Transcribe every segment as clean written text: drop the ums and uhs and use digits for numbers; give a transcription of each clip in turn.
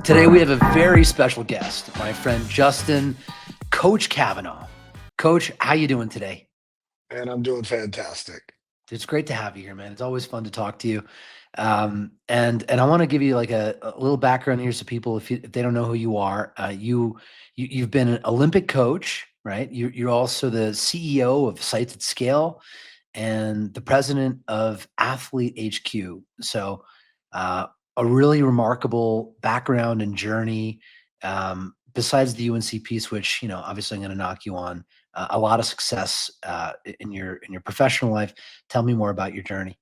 Today we have a very special guest, my friend Justin, Coach Kavanaugh. Coach, how you doing today? And I'm doing fantastic. It's great to have you here, man. It's always fun to talk to you. And I want to give you like a little background here, so people, if they don't know who you are, you've been an Olympic coach, right? You're also the CEO of Sites at Scale and the president of Athlete HQ. So, uh, a really remarkable background and journey. Besides the UNC piece, which obviously I'm going to knock you on, a lot of success in your professional life. Tell me more about your journey.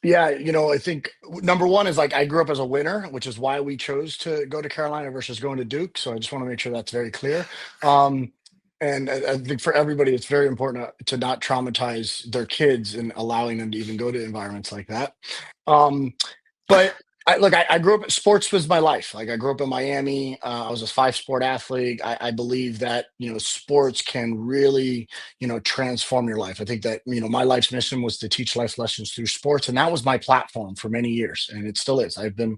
Yeah, I think number one is like I grew up as a winner, which is why we chose to go to Carolina versus going to Duke. So I just want to make sure that's very clear. Um, and I think for everybody, it's very important to not traumatize their kids and allowing them to even go to environments like that. Um, But I grew up. Sports was my life. Like I grew up in Miami. I was a five-sport athlete. I believe that sports can really transform your life. I think that my life's mission was to teach life lessons through sports, and that was my platform for many years, and it still is. I've been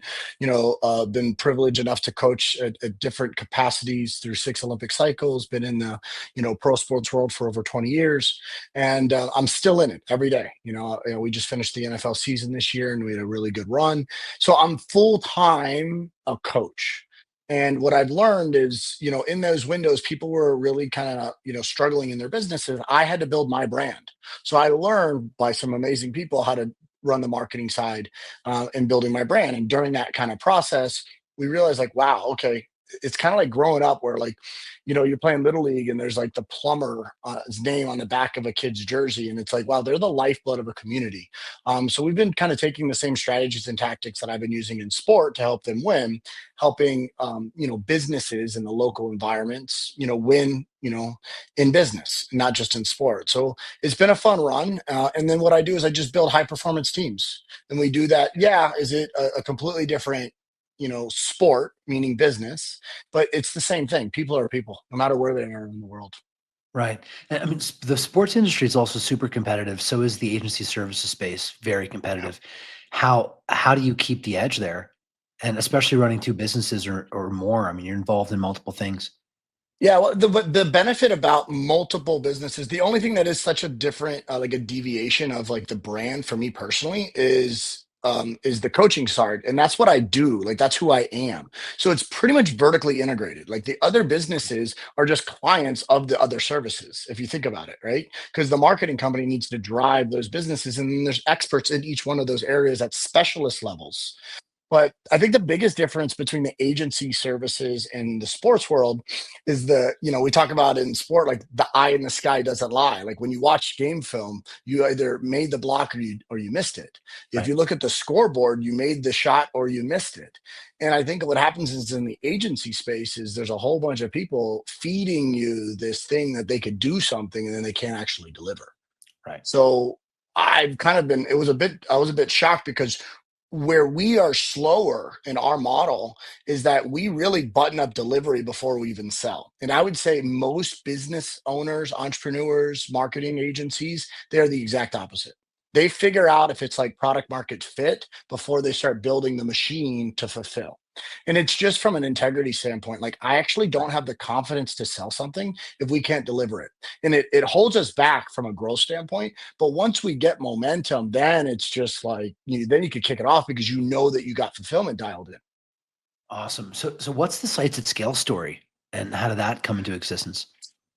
privileged enough to coach at different capacities through six Olympic cycles. Been in the pro sports world for over 20 years, and I'm still in it every day. We just finished the NFL season this year, and we had a really good run. So I'm full time a coach. And what I've learned is, in those windows, people were really kind of, struggling in their businesses. I had to build my brand. So I learned by some amazing people how to run the marketing side and building my brand. And during that kind of process, we realized like, wow, okay, it's kind of like growing up where like, you're playing little league and there's like the plumber his name on the back of a kid's jersey. And it's like, wow, they're the lifeblood of a community. So we've been kind of taking the same strategies and tactics that I've been using in sport to help them win, helping businesses in the local environments, win, in business, not just in sport. So it's been a fun run. And then what I do is I just build high performance teams, and we do that. Yeah, is it a completely different sport, meaning business, but it's the same thing. People are people, no matter where they are in the world. Right. And I mean, the sports industry is also super competitive. So is the agency services space, very Yeah. competitive. How do you keep the edge there? And especially running two businesses or more. I mean, you're involved in multiple things. Yeah, well, the benefit about multiple businesses, the only thing that is such a different, like a deviation of like the brand for me personally is the coaching side, and that's what I do. Like that's who I am. So it's pretty much vertically integrated. Like the other businesses are just clients of the other services, if you think about it, right? Because the marketing company needs to drive those businesses, and then there's experts in each one of those areas at specialist levels. But I think the biggest difference between the agency services and the sports world is we talk about in sport, like the eye in the sky doesn't lie. Like when you watch game film, you either made the block or you missed it. If Right. you look at the scoreboard, you made the shot or you missed it. And I think what happens is in the agency space is there's a whole bunch of people feeding you this thing that they could do something and then they can't actually deliver. Right. So I've kind of been, I was a bit shocked because where we are slower in our model is that we really button up delivery before we even sell. And I would say most business owners, entrepreneurs, marketing agencies, they're the exact opposite. They figure out if it's like product market fit before they start building the machine to fulfill. And it's just from an integrity standpoint. Like, I actually don't have the confidence to sell something if we can't deliver it. And it holds us back from a growth standpoint. But once we get momentum, then it's just like, then you could kick it off because you know that you got fulfillment dialed in. Awesome. So what's the Sites at Scale story and how did that come into existence?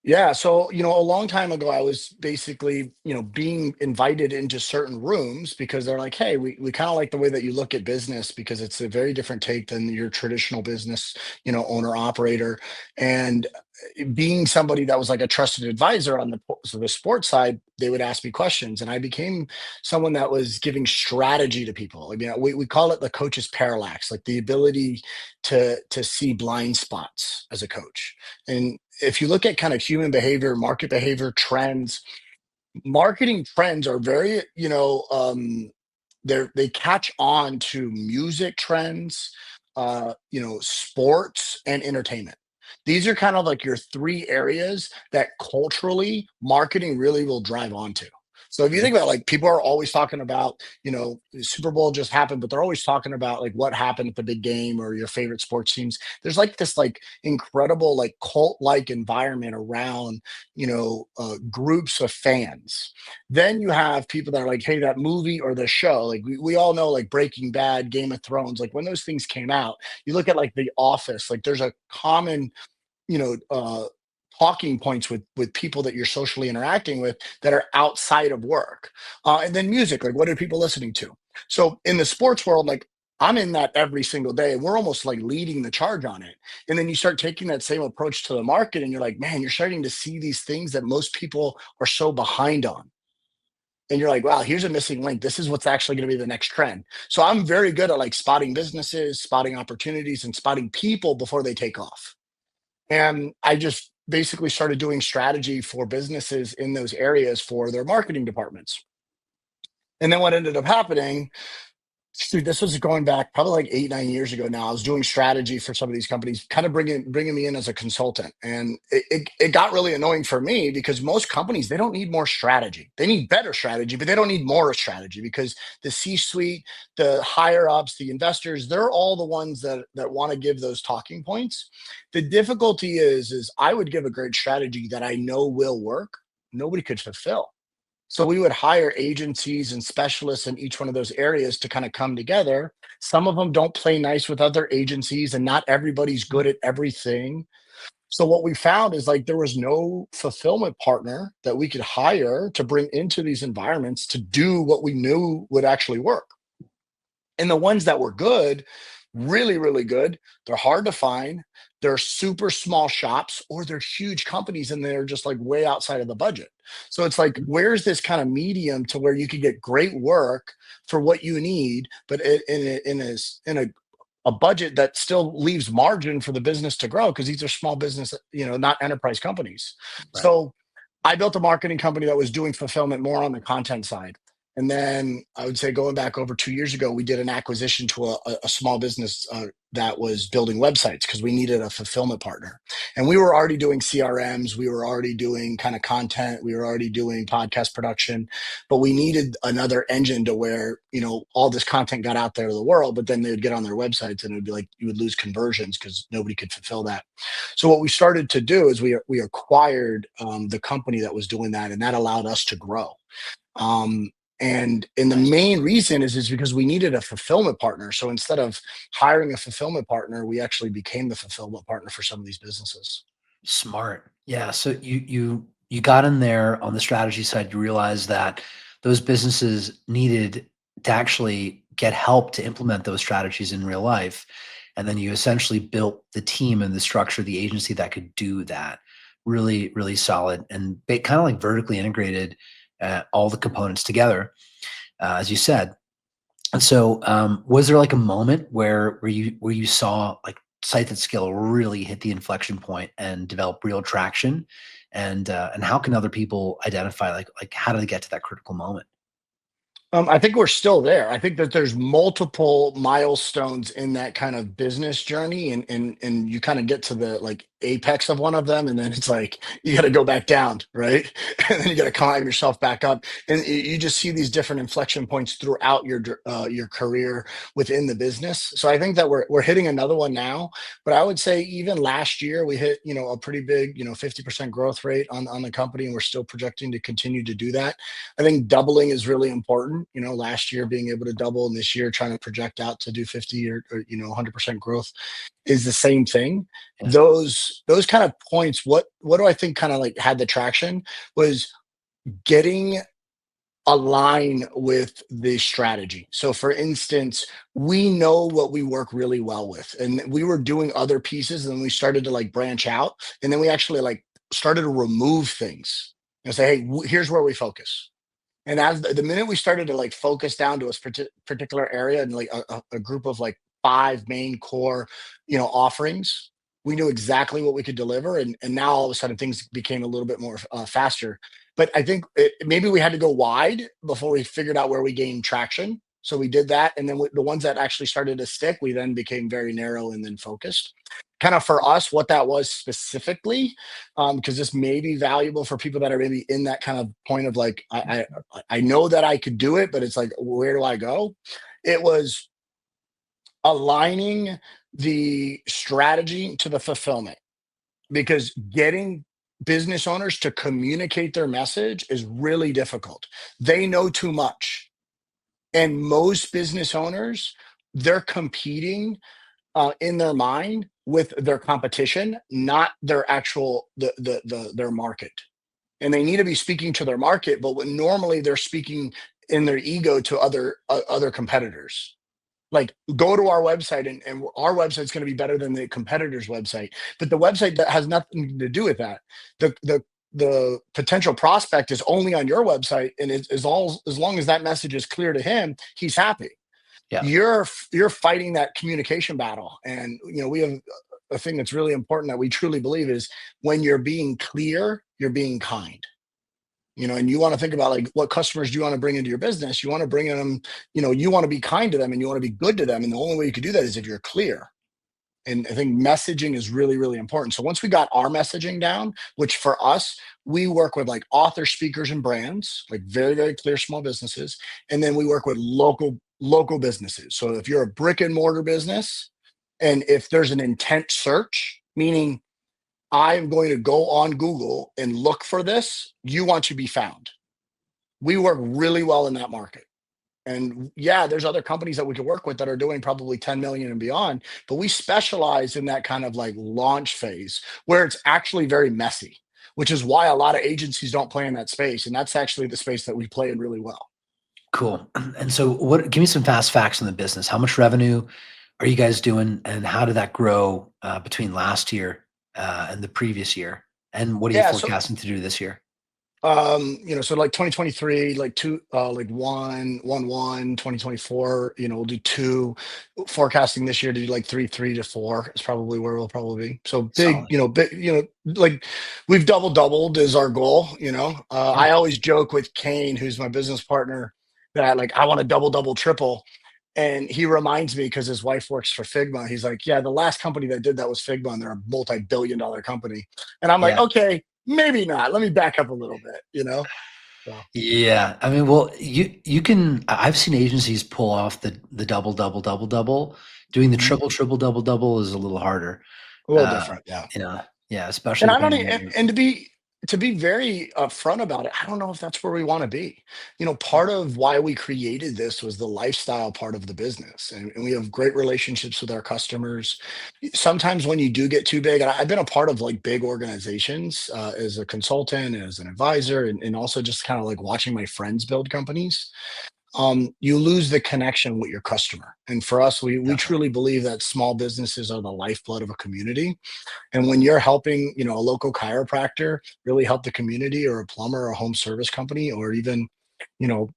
Yeah. So, a long time ago, I was basically, being invited into certain rooms because they're like, hey, we kind of like the way that you look at business because it's a very different take than your traditional business, owner operator. And being somebody that was like a trusted advisor on the sports side, they would ask me questions. And I became someone that was giving strategy to people. I mean, we call it the coach's parallax, like the ability to see blind spots as a coach. And if you look at kind of human behavior, market behavior trends, marketing trends are very, they catch on to music trends, sports and entertainment. These are kind of like your three areas that culturally marketing really will drive onto. So if you Okay. think about, like, people are always talking about, the Super Bowl just happened, but they're always talking about like what happened at the big game or your favorite sports teams. There's like this like incredible like cult like environment around, groups of fans. Then you have people that are like, hey, that movie or the show, like we all know like Breaking Bad, Game of Thrones, like when those things came out, you look at like The Office, like there's a common, you know, uh, talking points with people that you're socially interacting with that are outside of work. And then music, like what are people listening to? So in the sports world, like I'm in that every single day, and we're almost like leading the charge on it. And then you start taking that same approach to the market, and you're like, man, you're starting to see these things that most people are so behind on. And you're like, wow, here's a missing link. This is what's actually going to be the next trend. So I'm very good at like spotting businesses, spotting opportunities, and spotting people before they take off. And I just basically started doing strategy for businesses in those areas for their marketing departments. And then what ended up happening, dude, this was going back probably like 8, 9 years ago now. I was doing strategy for some of these companies, kind of bringing me in as a consultant, and it got really annoying for me because most companies, they don't need more strategy. They need better strategy, but they don't need more strategy because the C-suite, the higher ups, the investors, they're all the ones that want to give those talking points. The difficulty is I would give a great strategy that I know will work. Nobody could fulfill. So we would hire agencies and specialists in each one of those areas to kind of come together. Some of them don't play nice with other agencies, and not everybody's good at everything. So what we found is like there was no fulfillment partner that we could hire to bring into these environments to do what we knew would actually work. And the ones that were good, really, really good, they're hard to find. They're super small shops or they're huge companies and they're just like way outside of the budget. So it's like, where's this kind of medium to where you can get great work for what you need, but in a budget that still leaves margin for the business to grow because these are small business, not enterprise companies. Right. So I built a marketing company that was doing fulfillment more on the content side. And then I would say going back over 2 years ago, we did an acquisition to a small business that was building websites because we needed a fulfillment partner. And we were already doing CRMs, we were already doing kind of content, we were already doing podcast production, but we needed another engine to where, all this content got out there to the world, but then they would get on their websites and it would be like you would lose conversions because nobody could fulfill that. So what we started to do is we acquired the company that was doing that, and that allowed us to grow. Um, and the Nice. main reason is because we needed a fulfillment partner. So instead of hiring a fulfillment partner, we actually became the fulfillment partner for some of these businesses. Smart. Yeah. So you got in there on the strategy side. You realized that those businesses needed to actually get help to implement those strategies in real life, and then you essentially built the team and the structure, the agency that could do that. Really, really solid and kind of like vertically integrated all the components together, as you said. And so, was there like a moment where you saw like Sight at Scale really hit the inflection point and develop real traction? And how can other people identify like how do they get to that critical moment? I think we're still there. I think that there's multiple milestones in that kind of business journey, and you kind of get to the like apex of one of them, and then it's like you got to go back down, right? And then you got to climb yourself back up, and you just see these different inflection points throughout your career within the business. So I think that we're hitting another one now, but I would say even last year we hit a pretty big 50% growth rate on the company, and we're still projecting to continue to do that. I think doubling is really important. Last year being able to double and this year trying to project out to do 50 or 100% growth is the same thing. Yes. Those kind of points, what do I think kind of like had the traction was getting align with the strategy. So for instance, we know what we work really well with, and we were doing other pieces, and then we started to like branch out, and then we actually like started to remove things and say, hey, here's where we focus. And as the minute we started to like focus down to a particular area and like a group of like five main core, offerings, we knew exactly what we could deliver. And now all of a sudden things became a little bit more faster. But I think maybe we had to go wide before we figured out where we gained traction. So we did that. And then the ones that actually started to stick, we then became very narrow and then focused. Kind of for us, what that was specifically, because this may be valuable for people that are maybe in that kind of point of like, I know that I could do it, but it's like, where do I go? It was aligning the strategy to the fulfillment, because getting business owners to communicate their message is really difficult. They know too much. And most business owners, they're competing in their mind with their competition, not their actual their market. And they need to be speaking to their market, but when normally they're speaking in their ego to other competitors. Like, go to our website, and our website's going to be better than the competitor's website, but the website that has nothing to do with that. The potential prospect is only on your website, and as long as that message is clear to him, he's happy. Yeah. You're fighting that communication battle. And we have a thing that's really important that we truly believe is, when you're being clear, you're being kind. And you want to think about, like, what customers do you want to bring into your business? You want to bring in them, you want to be kind to them, and you want to be good to them. And the only way you could do that is if you're clear. And I think messaging is really, really important. So once we got our messaging down, which for us, we work with like author, speakers, and brands, like very, very clear small businesses. And then we work with local businesses. So if you're a brick and mortar business, and if there's an intent search, meaning I'm going to go on Google and look for this, you want to be found. We work really well in that market. And yeah, there's other companies that we could work with that are doing probably 10 million and beyond, but we specialize in that kind of like launch phase where it's actually very messy, which is why a lot of agencies don't play in that space. And that's actually the space that we play in really well. Cool. And so give me some fast facts in the business. How much revenue are you guys doing, and how did that grow between last year and the previous year? And what are you Yeah. So forecasting to do this year? so like 2023, like two, like one, 2024, we'll do two. Forecasting this year to do like three to four is probably where we'll probably be. So big, Solid. like we've doubled is our goal. Yeah. I always joke with Kane, who's my business partner, that like I want to double, triple. And he reminds me, because his wife works for Figma. He's like, yeah, the last company that did that was Figma, and they're a multi-billion-dollar company. And I'm like, Yeah. okay, maybe not. Let me back up a little bit. So, Yeah. I mean, well, you can. I've seen agencies pull off the double, double, double, double. Doing the mhm. triple, triple, double, double is a little harder. A little Uh, different, yeah. yeah, especially And I don't depending on e what you're. and to be very upfront about it, I don't know if that's where we wanna be. Part of why we created this was the lifestyle part of the business, and we have great relationships with our customers. Sometimes when you do get too big, and I've been a part of, like, big organizations, as a consultant, as an advisor, and also just kinda, like, watching my friends build companies. You lose the connection with your customer, and for us, we Definitely. truly believe that small businesses are the lifeblood of a community. And when you're helping, a local chiropractor really help the community, or a plumber, or a home service company, or even, you know,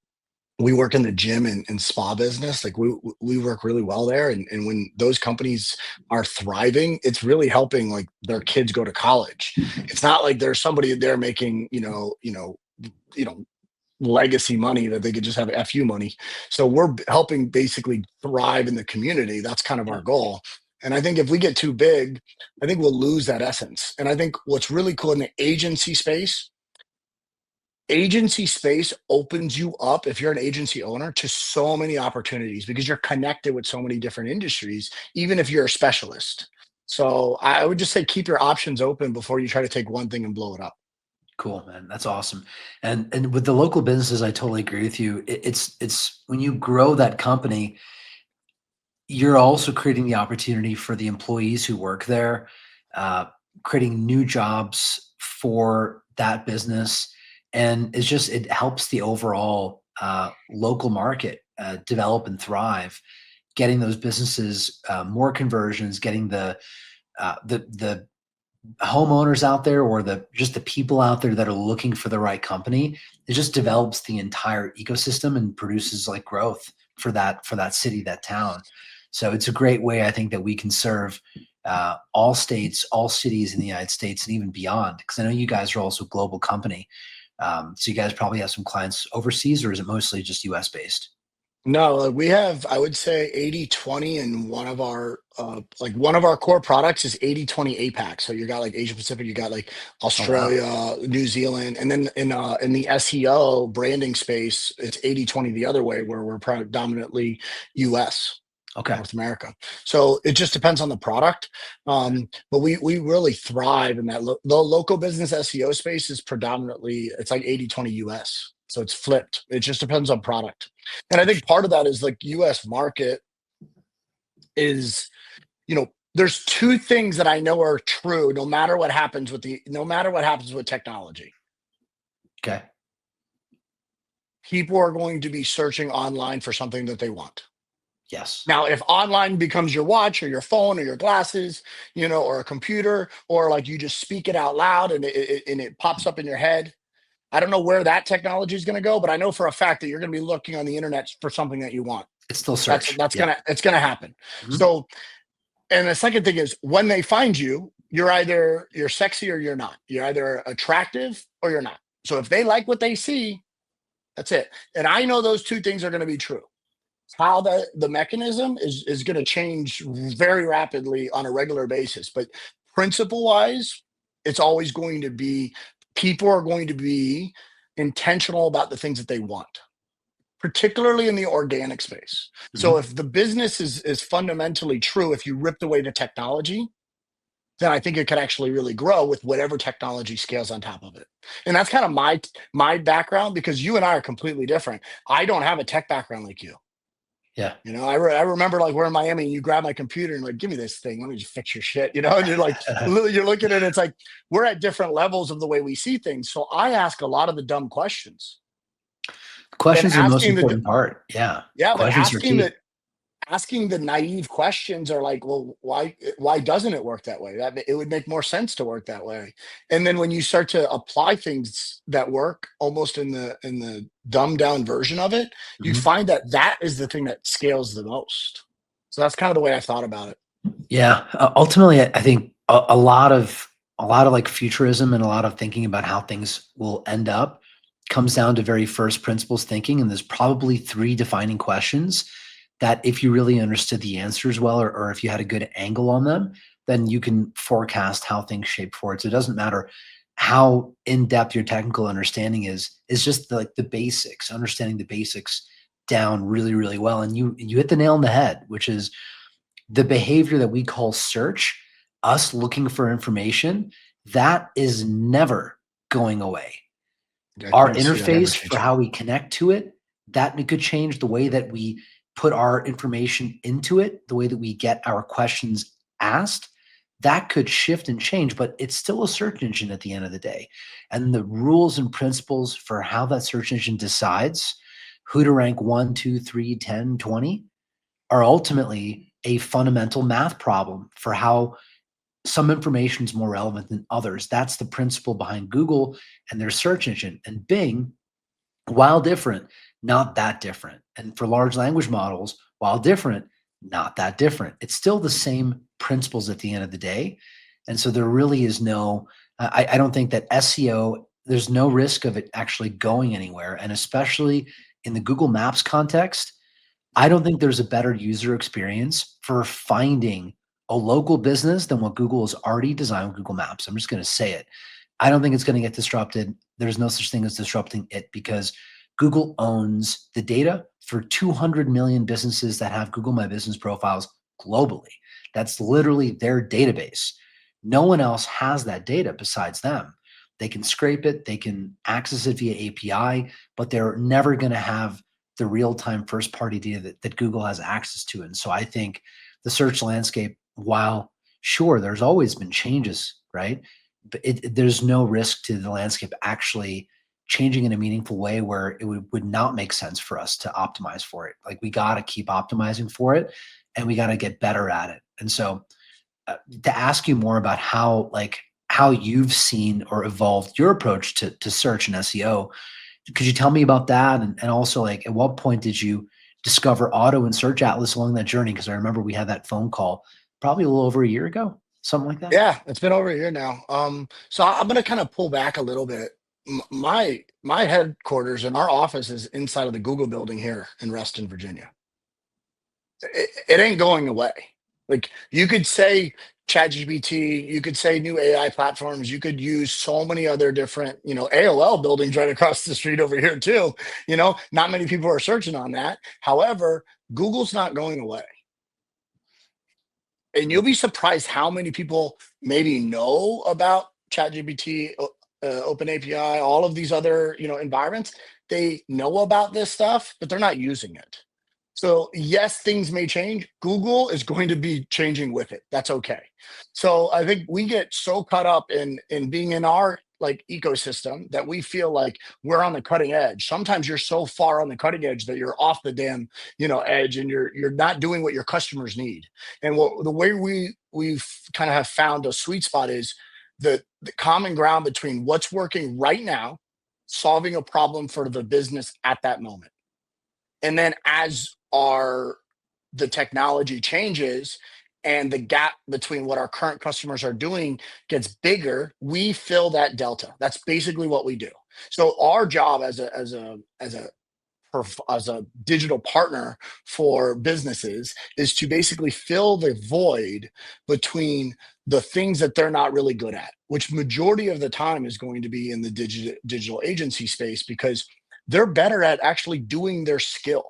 we work in the gym and spa business. Like we work really well there. And when those companies are thriving, it's really helping like their kids go to college. It's not like there's somebody there making, you know, legacy money that they could just have FU money. So we're helping basically thrive in the community. That's kind of Yeah. our goal. And I think if we get too big, I think we'll lose that essence. And I think what's really cool in the agency space opens you up, if you're an agency owner, to so many opportunities because you're connected with so many different industries, even if you're a specialist. So I would just say keep your options open before you try to take one thing and blow it up. Cool, man. That's awesome. And with the local businesses, I totally agree with you. It's when you grow that company, you're also creating the opportunity for the employees who work there, uh, creating new jobs for that business, and it helps the overall local market develop and thrive. Getting those businesses more conversions, getting the homeowners out there, or the people out there that are looking for the right company. It just develops the entire ecosystem and produces like growth for that city, that town. So it's a great way, I think, that we can serve all states, all cities in the United States, and even beyond. Because I know you guys are also a global company, so you guys probably have some clients overseas, or is it mostly just U.S. based? No, we have, I would say 80/20, and one of our core products is 80/20 APAC. So you got like Asia Pacific, you got like Oh, wow. Australia, New Zealand, and then in the SEO branding space, it's 80/20 the other way, where we're predominantly US. Okay. North America. So it just depends on the product. But we really thrive in that the local business SEO space is predominantly, it's like 80/20 US. So it's flipped. It just depends on product. And I think part of that is like US market is, there's two things that I know are true no matter what happens with no matter what happens with technology. Okay. People are going to be searching online for something that they want. Yes. Now, if online becomes your watch or your phone or your glasses, or a computer, or like you just speak it out loud and it pops up in your head, I don't know where that technology is going to go, but I know for a fact that you're going to be looking on the internet for something that you want. It's still That's search. that's Yeah. gonna it's gonna happen. Mhm. So, and the second thing is when they find you, you're sexy or you're not. You're either attractive or you're not. So if they like what they see, that's it. And I know those two things are going to be true. How the mechanism is going to change very rapidly on a regular basis, but principle wise, it's always going to be, people are going to be intentional about the things that they want, particularly in the organic space. So Mhm. if the business is fundamentally true, if you ripped away the technology, then I think it could actually really grow with whatever technology scales on top of it. And that's kind of my background, because you and I are completely different. I don't have a tech background like you. Yeah. I remember like we're in Miami and you grab my computer and like, give me this thing. Let me just fix your shit, and you're like, you're looking at it. It's like, we're at different levels of the way we see things. So I ask a lot of the dumb questions, and Questions are the most asking important part. Yeah. yeah, but Questions are key. asking the naive questions are like, well, why doesn't it work that way? That it would make more sense to work that way. And then when you start to apply things that work almost in the dumbed down version of it, you Mhm. find that that is the thing that scales the most. So that's kind of the way I thought about it. Yeah, ultimately, I think a lot of like futurism and a lot of thinking about how things will end up comes down to very first principles thinking, and there's probably 3 defining questions that if you really understood the answers well, or if you had a good angle on them, then you can forecast how things shape forward. So it doesn't matter how in-depth your technical understanding is just like the basics, understanding the basics down really, really well, and you hit the nail on the head, which is the behavior that we call search, us looking for information, that is never going away. I Our couldn't see that ever interface for changing. how we connect to it, that it could change the way that we put our information into it, the way that we get our questions asked, that could shift and change, but it's still a search engine at the end of the day. And the rules and principles for how that search engine decides who to rank 1, 2, 3, 10, 20 are ultimately a fundamental math problem for how some information is more relevant than others. That's the principle behind Google and their search engine. And Bing, while different, not that different. And for large language models, while different, not that different. It's still the same principles at the end of the day. And so there really is no, I don't think that SEO, there's no risk of it actually going anywhere. And especially in the Google Maps context, I don't think there's a better user experience for finding a local business than what Google has already designed with Google Maps. I'm just going to say it. I don't think it's going to get disrupted. There's no such thing as disrupting it because Google owns the data for 200 million businesses that have Google My Business profiles globally. That's literally their database. No one else has that data besides them. They can scrape it, they can access it via API, but they're never going to have the real-time first-party data that Google has access to. And so I think the search landscape, while sure, there's always been changes, right? But there's no risk to the landscape actually changing in a meaningful way where it would not make sense for us to optimize for it. Like we got to keep optimizing for it and we got to get better at it. And so to ask you more about how you've seen or evolved your approach to search and SEO, could you tell me about that? And also, like, at what point did you discover Auto and Search Atlas along that journey? Because I remember we had that phone call probably a little over a year ago, something like that. Yeah, it's been over a year now. So I'm gonna kind of pull back a little bit. My headquarters and our office is inside of the Google building here in Reston, Virginia. It ain't going away. Like you could say ChatGPT, you could say new AI platforms, you could use so many other different, AOL buildings right across the street over here too. Not many people are searching on that. However, Google's not going away. And you'll be surprised how many people maybe know about ChatGPT, OpenAPI, all of these other, environments. They know about this stuff, but they're not using it. So yes, things may change. Google is going to be changing with it. That's okay. So I think we get so caught up in being in our like ecosystem that we feel like we're on the cutting edge. Sometimes you're so far on the cutting edge that you're off the damn, edge, and you're not doing what your customers need. And the way we've kind of have found a sweet spot is the common ground between what's working right now, solving a problem for the business at that moment, and then as our the technology changes and the gap between what our current customers are doing gets bigger, we fill that delta. That's basically what we do. So our job as a digital partner for businesses is to basically fill the void between the things that they're not really good at, which majority of the time is going to be in the digital agency space, because they're better at actually doing their skill.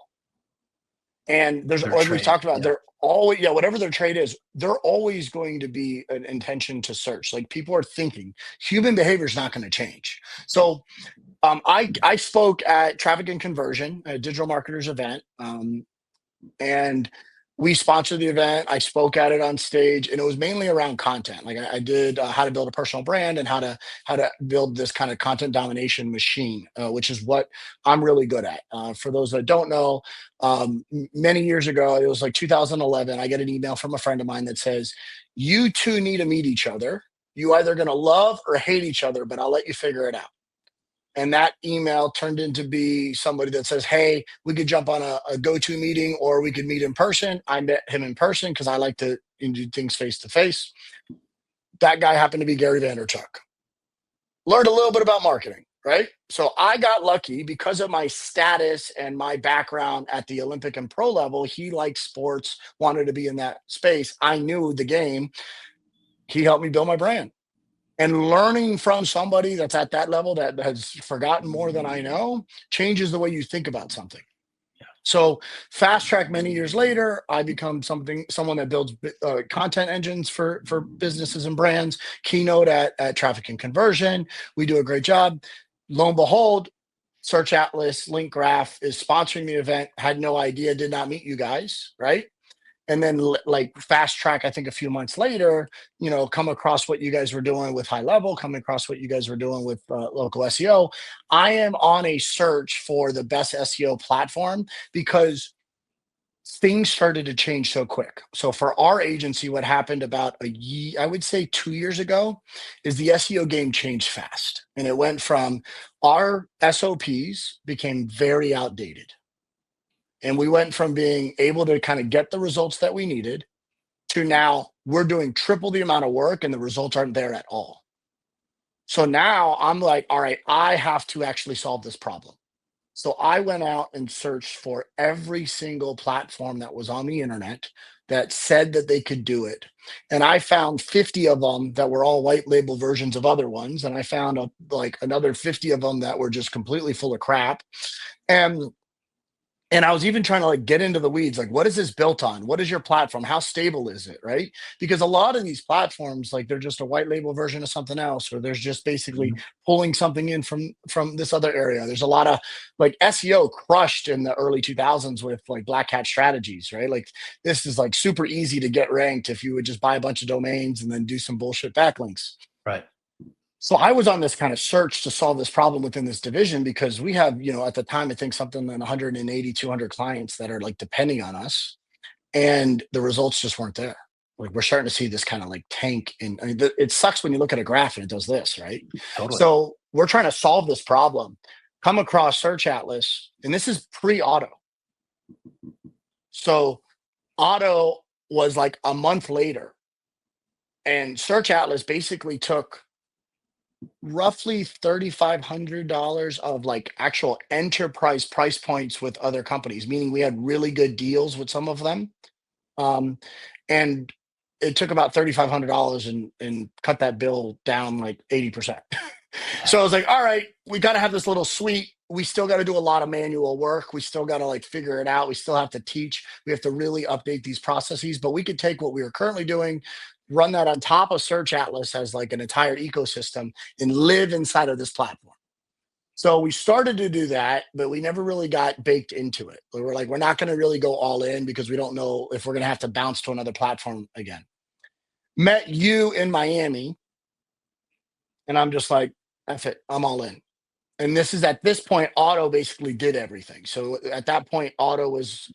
And there's, Their like we've trade. talked about, Yeah. they're always, yeah, whatever their trade is, they're always going to be an intention to search. Like people are thinking, human behavior is not going to change. So I spoke at Traffic and Conversion, a digital marketers event, and we sponsored the event. I spoke at it on stage, and it was mainly around content. Like I did how to build a personal brand and how to build this kind of content domination machine, which is what I'm really good at. For those that don't know, many years ago, it was like 2011. I get an email from a friend of mine that says, "You two need to meet each other. You either going to love or hate each other, but I'll let you figure it out." And that email turned into be somebody that says, "Hey, we could jump on a go-to meeting, or we could meet in person." I met him in person because I like to do things face to face. That guy happened to be Gary Vaynerchuk. Learned a little bit about marketing, right? So I got lucky because of my status and my background at the Olympic and pro level. He liked sports, wanted to be in that space. I knew the game. He helped me build my brand. And learning from somebody that's at that level that has forgotten more than I know changes the way you think about something. So fast track many years later, I become someone that builds content engines for businesses and brands. Keynote at Traffic and Conversion. We do a great job. Lo and behold, Search Atlas Link Graph is sponsoring the event. Had no idea, did not meet you guys, right? And then like fast track, I think a few months later, come across what you guys were doing with High Level, come across what you guys were doing with local SEO. I am on a search for the best SEO platform because things started to change so quick. So for our agency, what happened about a year, I would say 2 years ago, is the SEO game changed fast. And it went from our SOPs became very outdated. And we went from being able to kind of get the results that we needed to now we're doing triple the amount of work and the results aren't there at all. So now I'm like, all right, I have to actually solve this problem. So I went out and searched for every single platform that was on the internet that said that they could do it. And I found 50 of them that were all white label versions of other ones. And I found like another 50 of them that were just completely full of crap. And I was even trying to like get into the weeds, like what is this built on? What is your platform? How stable is it? Right? Because a lot of these platforms, like they're just a white label version of something else, or there's just basically Mhm. pulling something in from this other area. There's a lot of like SEO crushed in the early 2000s with like black hat strategies, right? Like this is like super easy to get ranked if you would just buy a bunch of domains and then do some bullshit backlinks. Right. So I was on this kind of search to solve this problem within this division because we have, at the time, I think something like 180, 200 clients that are like depending on us. And the results just weren't there. Like we're starting to see this kind of like tank. And I mean, it sucks when you look at a graph and it does this, right? Totally. So we're trying to solve this problem. Come across Search Atlas, and this is pre auto. So auto was like a month later. And Search Atlas basically took roughly $3,500 of like actual enterprise price points with other companies, meaning we had really good deals with some of them. Um, and it took about $3,500 and cut that bill down like 80%. Yeah. So I was like, all right, we got to have this little suite. We still got to do a lot of manual work. We still got to like figure it out. We still have to teach. We have to really update these processes, but we could take what we are currently doing, run that on top of Search Atlas as like an entire ecosystem and live inside of this platform. So we started to do that, but we never really got baked into it. We were like, we're not going to really go all in because we don't know if we're going to have to bounce to another platform again. Met you in Miami, and I'm just like, F it, I'm all in. And this is at this point, Auto basically did everything. So at that point, Auto was,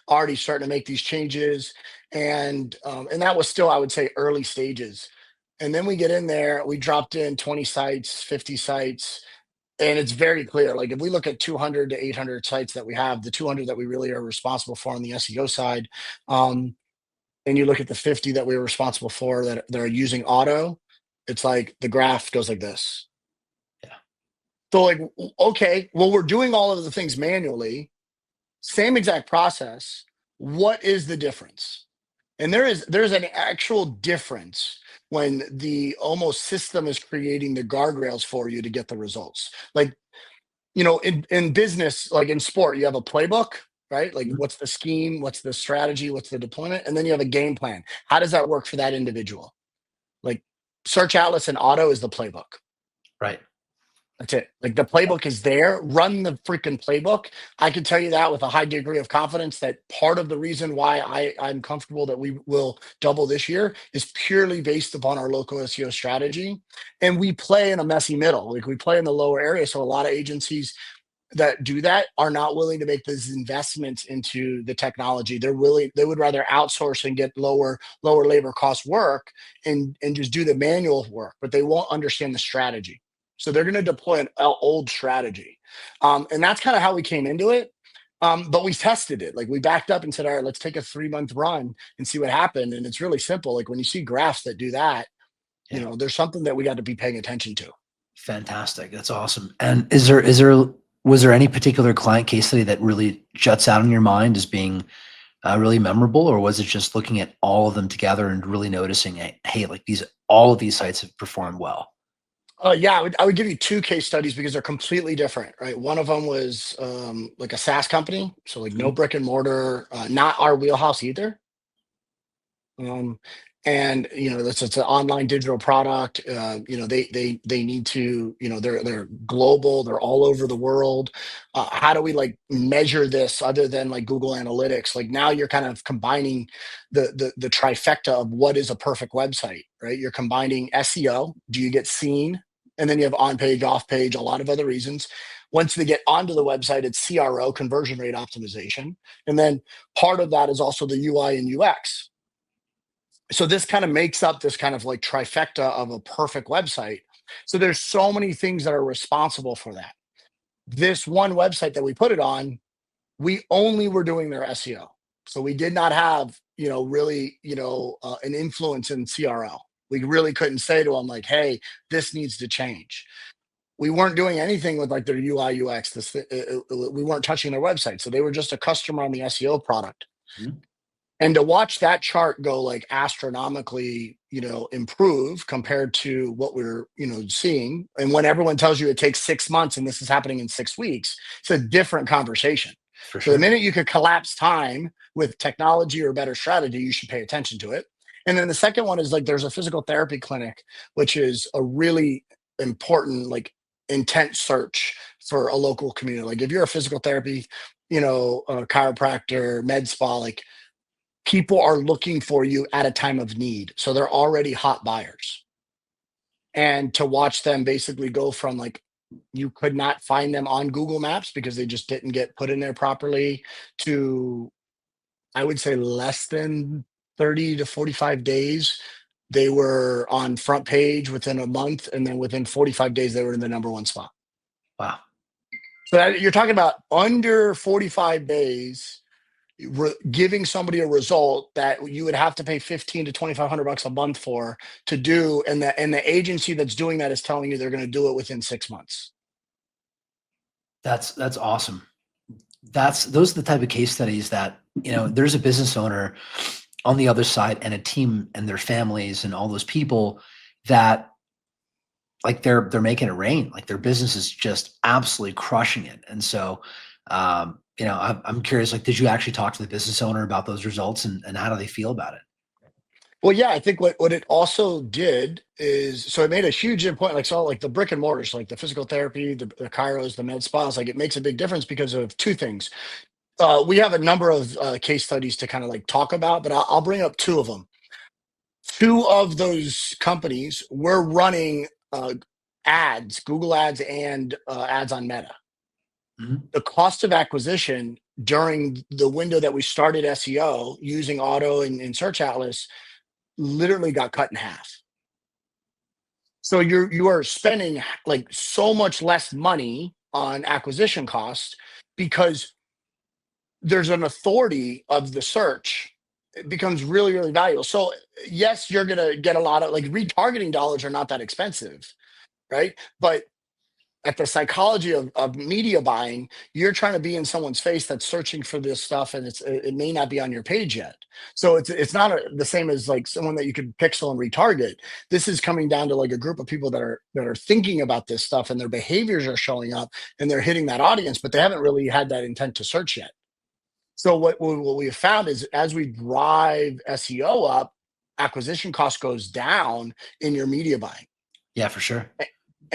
already starting to make these changes, and that was still, I would say, early stages. And then we get in there, we dropped in 20 sites, 50 sites, and it's very clear. Like if we look at 200 to 800 sites that we have, the 200 that we really are responsible for on the SEO side, um, and you look at the 50 that we were responsible for that are using Auto, it's like the graph goes like this. Yeah. So like, okay, well, we're doing all of the things manually, same exact process. What is the difference? And there's an actual difference when the almost system is creating the guardrails for you to get the results. Like, in business, like in sport, you have a playbook, right? Like Mhm. what's the scheme, what's the strategy, what's the deployment, and then you have a game plan. How does that work for that individual? Like Search Atlas and Auto is the playbook. Right. That's it. Like the playbook is there. Run the freaking playbook. I can tell you that with a high degree of confidence that part of the reason why I'm comfortable that we will double this year is purely based upon our local SEO strategy. And we play in a messy middle. Like we play in the lower area. So a lot of agencies that do that are not willing to make those investments into the technology. They would rather outsource and get lower labor cost work and just do the manual work, but they won't understand the strategy. So they're going to deploy an old strategy. And that's kind of how we came into it. But we tested it. Like we backed up and said, all right, let's take a 3-month run and see what happened. And it's really simple. Like when you see graphs that do that, Yeah. there's something that we got to be paying attention to. Fantastic. That's awesome. And is there was there any particular client case study that really juts out in your mind as being really memorable, or was it just looking at all of them together and really noticing, hey, like all of these sites have performed well? Yeah, I would give you two case studies because they're completely different, right? One of them was like a SaaS company, so like no Mhm. brick and mortar, not our wheelhouse either. Um, and it's an online digital product. They need to, they're global, they're all over the world. How do we like measure this other than like Google Analytics? Like now you're kind of combining the trifecta of what is a perfect website, right? You're combining SEO. Do you get seen? And then you have on page, off page, a lot of other reasons. Once they get onto the website, it's CRO, conversion rate optimization. And then part of that is also the UI and UX. So this kind of makes up this kind of like trifecta of a perfect website. So there's so many things that are responsible for that. This one website that we put it on, we only were doing their SEO. So we did not have, really, an influence in CRO. We really couldn't say to them like, hey, this needs to change. We weren't doing anything with like their UI UX. We weren't touching their website. So they were just a customer on the SEO product. Mhm. And to watch that chart go like astronomically, improve compared to what we're, seeing. And when everyone tells you it takes 6 months and this is happening in 6 weeks, it's a different conversation. For So the sure. minute you could collapse time with technology or better strategy, you should pay attention to it. And then the second one is like there's a physical therapy clinic, which is a really important, like intent search for a local community. Like if you're a physical therapy, a chiropractor, med spa, like people are looking for you at a time of need. So they're already hot buyers. And to watch them basically go from like you could not find them on Google Maps because they just didn't get put in there properly to, I would say, less than 30 to 45 days. They were on front page within a month. And then within 45 days, they were in the number one spot. Wow. So you're talking about under 45 days, giving somebody a result that you would have to pay 15 to 2,500 bucks a month for to do, and the agency that's doing that is telling you they're going to do it within 6 months. That's awesome. Those are the type of case studies that, there's a business owner on the other side and a team and their families and all those people that, like, they're making it rain. Like, their business is just absolutely crushing it. And so, I'm curious, like, did you actually talk to the business owner about those results, and how do they feel about it? Well, yeah, I think what it also did is, so it made a huge impact. Like, so like the brick and mortars, like the physical therapy, the chiros, the med spas, like it makes a big difference because of two things. We have a number of case studies to kind of like talk about, but I'll bring up two of them. Two of those companies were running ads, Google ads, and ads on Meta. Mhm. The cost of acquisition during the window that we started SEO using auto and search atlas literally got cut in half. So you are spending like so much less money on acquisition costs because there's an authority of the search. It becomes really, really valuable. So yes, you're gonna get a lot of, like, retargeting dollars are not that expensive, right? But at the psychology of media buying, you're trying to be in someone's face that's searching for this stuff, and it may not be on your page yet. So it's not the same as like someone that you could pixel and retarget. This is coming down to like a group of people that are thinking about this stuff, and their behaviors are showing up, and they're hitting that audience, but they haven't really had that intent to search yet. So what we have found is, as we drive SEO up, acquisition cost goes down in your media buying, Yeah, for sure. The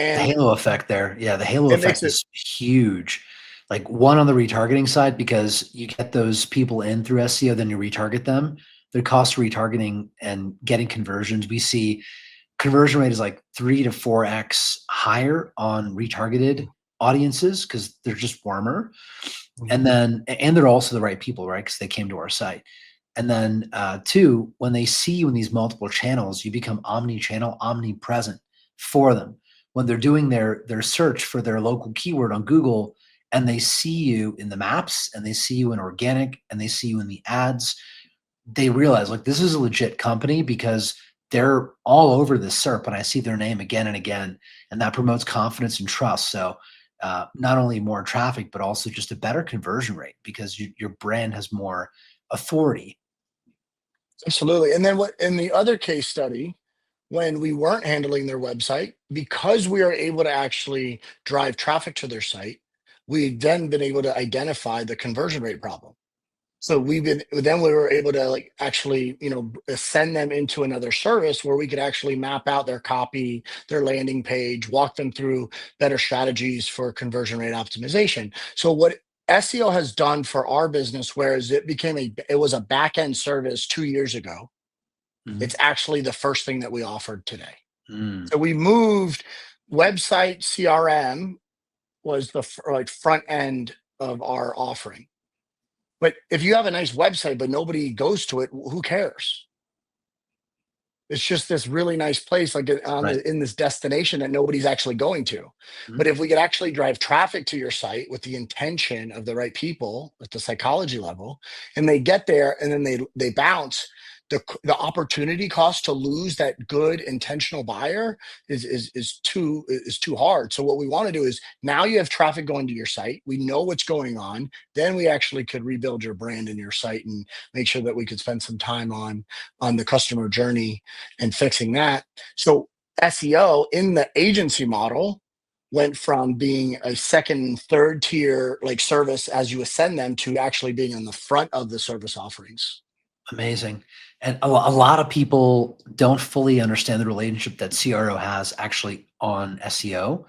and halo effect there. Yeah, the halo it makes effect it is huge. Like, one, on the retargeting side, because you get those people in through SEO, then you retarget them. The cost of retargeting and getting conversions, we see conversion rate is like 3 to 4x higher on retargeted audiences because they're just warmer. And then, and they're also the right people, right? Because they came to our site. And then, two, when they see you in these multiple channels, you become omni-channel, omnipresent for them. When they're doing their search for their local keyword on Google, and they see you in the maps, and they see you in organic, and they see you in the ads, they realize, like, this is a legit company because they're all over the SERP, and I see their name again and again, and that promotes confidence and trust. So, not only more traffic, but also just a better conversion rate because your brand has more authority. Absolutely. And then what in the other case study, when we weren't handling their website, because we are able to actually drive traffic to their site, we've then been able to identify the conversion rate problem. So we were able to, like, actually, send them into another service where we could actually map out their copy, their landing page, walk them through better strategies for conversion rate optimization. So what SEO has done for our business, whereas it was a back end service 2 years ago, Mhm. it's actually the first thing that we offered today. Mm, So we moved website CRM was the like front end of our offering. But if you have a nice website but nobody goes to it, who cares? It's just this really nice place, like, right. in this destination that nobody's actually going to. But Mhm. if we could actually drive traffic to your site with the intention of the right people at the psychology level, and they get there and then they bounce, the opportunity cost to lose that good intentional buyer is too hard. So what we want to do is, now you have traffic going to your site. We know what's going on. Then we actually could rebuild your brand and your site and make sure that we could spend some time on the customer journey and fixing that. So SEO in the agency model went from being a second, third tier like service as you ascend them to actually being on the front of the service offerings. Amazing. And a lot of people don't fully understand the relationship that CRO has actually on SEO.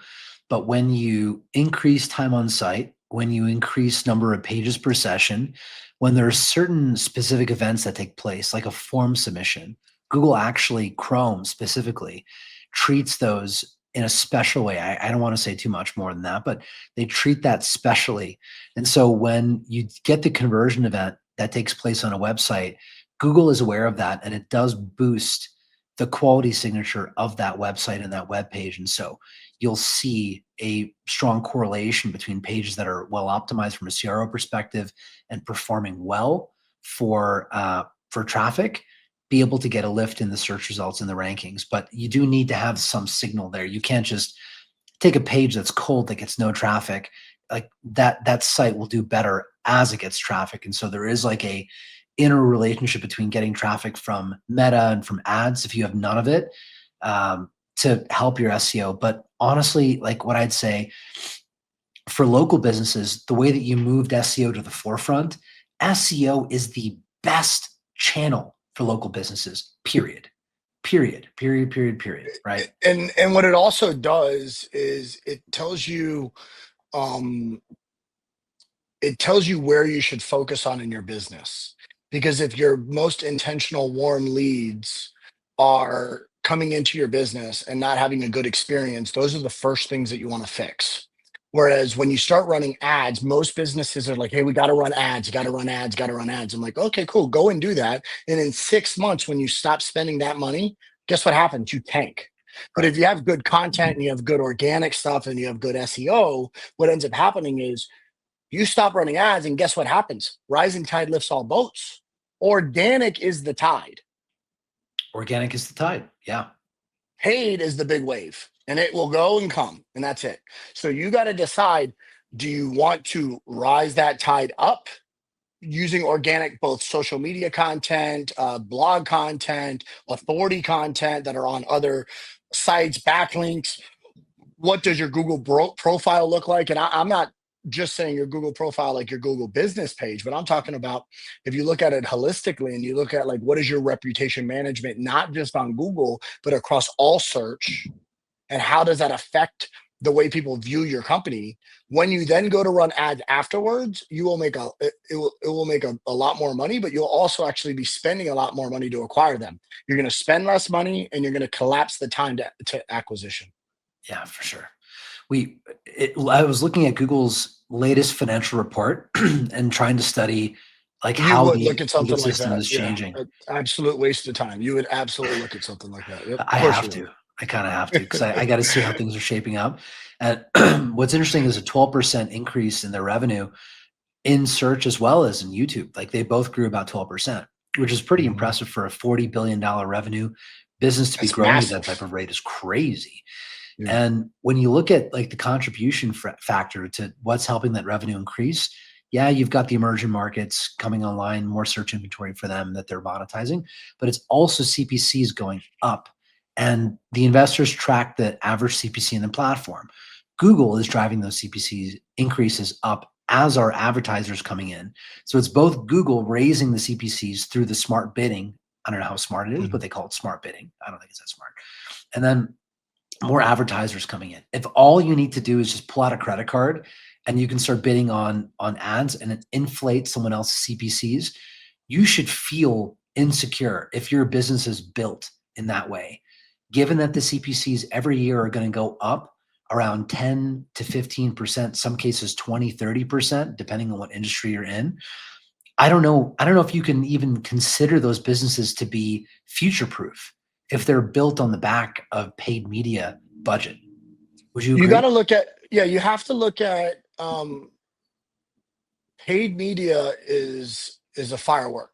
But when you increase time on site, when you increase number of pages per session, when there are certain specific events that take place, like a form submission, Google actually, Chrome specifically, treats those in a special way. I don't want to say too much more than that, but they treat that specially. And so when you get the conversion event that takes place on a website, Google is aware of that, and it does boost the quality signature of that website and that web page. And so you'll see a strong correlation between pages that are well optimized from a CRO perspective and performing well for traffic, be able to get a lift in the search results and the rankings. But you do need to have some signal there. You can't just take a page that's cold that gets no traffic. Like that site will do better as it gets traffic. And so there is like a inner relationship between getting traffic from Meta and from ads if you have none of it, to help your SEO. But honestly, like what I'd say for local businesses, the way that you moved SEO to the forefront, SEO is the best channel for local businesses, period. Period. Period. Period. Period. Right. And what it also does is um it tells you where you should focus on in your business. Because if your most intentional warm leads are coming into your business and not having a good experience, those are the first things that you want to fix. Whereas when you start running ads, most businesses are like, hey, we got to run ads, got to run ads, got to run ads. I'm like, okay, cool, go and do that. And in 6 months, when you stop spending that money, guess what happens? You tank. But Right. if you have good content and you have good organic stuff and you have good SEO, what ends up happening is you stop running ads, and guess what happens? Rising tide lifts all boats. Organic is the tide. Organic is the tide. Yeah. Paid is the big wave, and it will go and come, and that's it. So you got to decide, do you want to rise that tide up using organic, both social media content, blog content, authority content that are on other sites, backlinks? What does your Google profile look like? And I'm not just saying your Google profile like your Google business page, but I'm talking about, if you look at it holistically and you look at like, what is your reputation management, not just on Google, but across all search, and how does that affect the way people view your company? When you then go to run ads afterwards, you will make it will make a lot more money, but you'll also actually be spending a lot more money to acquire them. You're going to spend less money and you're going to collapse the time to acquisition. Yeah, for sure. I was looking at Google's latest financial report and trying to study like You how would the look at something like ecosystem that. is Yeah. changing. Absolute waste of time. You would absolutely look at something like that. Yep. Of I course you have would. to. I kind of have to because I got to see how things are shaping up. And what's interesting is a 12% increase in their revenue in search as well as in YouTube. Like they both grew about 12%, which is pretty Mhm. impressive for a $40 billion revenue business to be That's growing at that type massive. of rate is crazy. Yeah. And when you look at like the contribution factor to what's helping that revenue increase, yeah, you've got the emerging markets coming online, more search inventory for them that they're monetizing, but it's also CPCs going up. And the investors track the average CPC in the platform. Google is driving those CPC increases up as are advertisers coming in. So it's both Google raising the CPCs through the smart bidding. I don't know how smart it is, but Mhm. they call it smart bidding. I don't think it's that smart. And then more advertisers coming in. If all you need to do is just pull out a credit card and you can start bidding on ads and it inflates someone else's CPCs, you should feel insecure if your business is built in that way. Given that the CPCs every year are going to go up around 10 to 15%, some cases 20, 30%, depending on what industry you're in. I don't know if you can even consider those businesses to be future proof if they're built on the back of paid media budget. Would you You got agree? to look at, yeah, you have to look at paid media is a firework.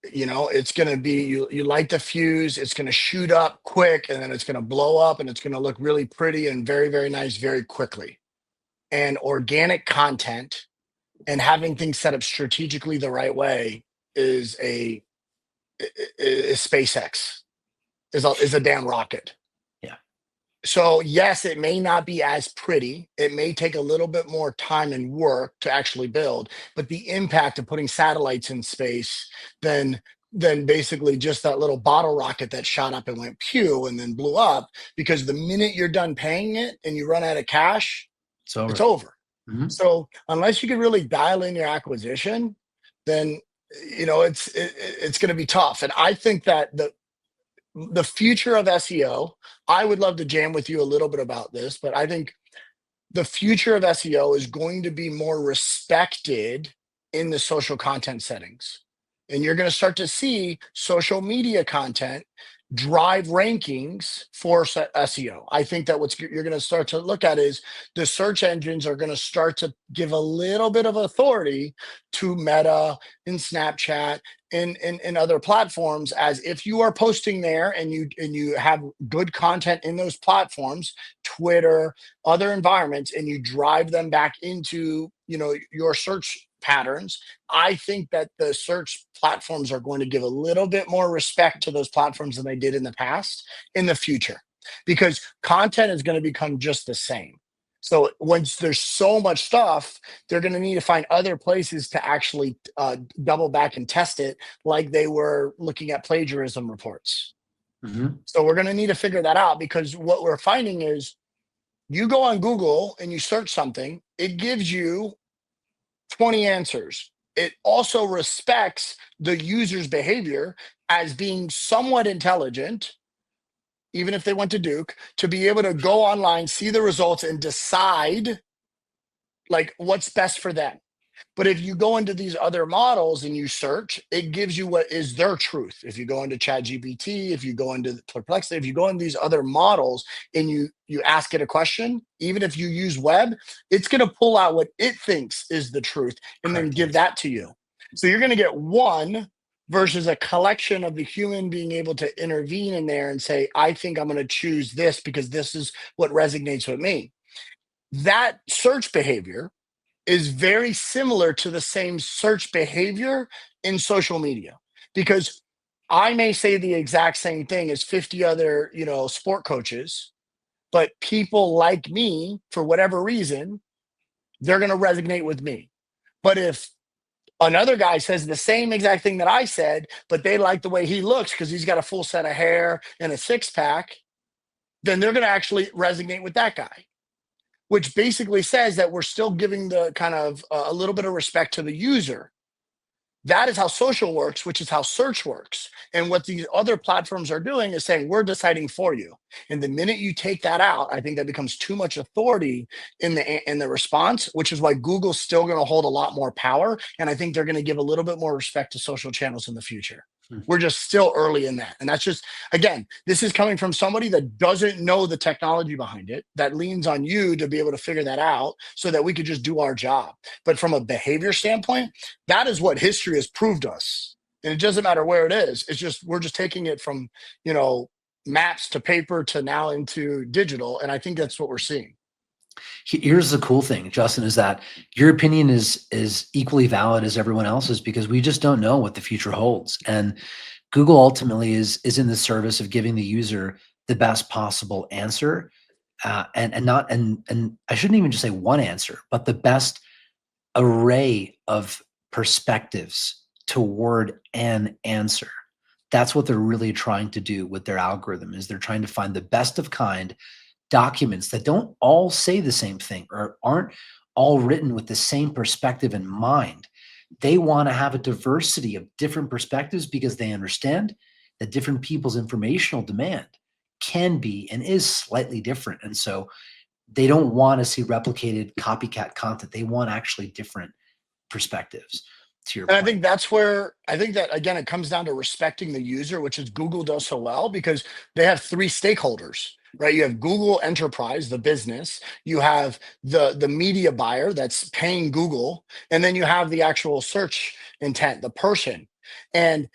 It's going to be, you light the fuse, it's going to shoot up quick, and then it's going to blow up, and it's going to look really pretty and very, very nice very quickly. And organic content and having things set up strategically the right way is is SpaceX, is a damn rocket. Yeah. So yes, it may not be as pretty. It may take a little bit more time and work to actually build, but the impact of putting satellites in space than basically just that little bottle rocket that shot up and went pew and then blew up, because the minute you're done paying it and you run out of cash, It's it's over. over. Mhm. So unless you can really dial in your acquisition, then it's going to be tough. And I think that the future of SEO, I would love to jam with you a little bit about this, but I think the future of SEO is going to be more respected in the social content settings. And you're going to start to see social media content drive rankings for SEO. I think that what you're going to start to look at is the search engines are going to start to give a little bit of authority to Meta and Snapchat and other platforms, as if you are posting there and you have good content in those platforms, Twitter, other environments, and you drive them back into your search patterns. I think that the search platforms are going to give a little bit more respect to those platforms than they did in the past in the future, because content is going to become just the same. So once there's so much stuff, they're going to need to find other places to actually double back and test it, like they were looking at plagiarism reports. Mm-hmm. So we're going to need to figure that out, because what we're finding is you go on Google and you search something, it gives you 20 answers. It also respects the user's behavior as being somewhat intelligent, even if they went to Duke, to be able to go online, see the results, and decide like what's best for them. But if you go into these other models and you search, it gives you what is their truth. If you go into ChatGPT, if you go into Perplexity, if you go into these other models and you ask it a question, even if you use web, it's going to pull out what it thinks is the truth and then Correct give answer. that to you. So you're going to get one versus a collection of the human being able to intervene in there and say, I think I'm going to choose this because this is what resonates with me. That search behavior is very similar to the same search behavior in social media, because I may say the exact same thing as 50 other, sport coaches, but people like me for whatever reason, they're going to resonate with me. But if another guy says the same exact thing that I said, but they like the way he looks because he's got a full set of hair and a six pack, then they're going to actually resonate with that guy, which basically says that we're still giving the kind of a little bit of respect to the user. That is how social works, which is how search works. And what these other platforms are doing is saying, we're deciding for you. And the minute you take that out, I think that becomes too much authority in the response, which is why Google's still going to hold a lot more power. And I think they're going to give a little bit more respect to social channels in the future. Hmm. We're just still early in that. And that's just, again, this is coming from somebody that doesn't know the technology behind it, that leans on you to be able to figure that out so that we could just do our job. But from a behavior standpoint, that is what history has proved us. And it doesn't matter where it is. It's just, we're just taking it from, maps to paper to now into digital. And I think that's what we're seeing. Here's the cool thing, Justin, is that your opinion is equally valid as everyone else's, because we just don't know what the future holds. And Google ultimately is in the service of giving the user the best possible answer, and I shouldn't even just say one answer, but the best array of perspectives toward an answer. That's what they're really trying to do with their algorithm, is they're trying to find the best of kind documents that don't all say the same thing or aren't all written with the same perspective in mind. They want to have a diversity of different perspectives because they understand that different people's informational demand can be and is slightly different. And so they don't want to see replicated copycat content. They want actually different perspectives, to your And I point. think that's where I think that, again, it comes down to respecting the user, which is Google does so well because they have three stakeholders, right? You have Google Enterprise, the business, you have the media buyer that's paying Google, and then you have the actual search intent, the person. And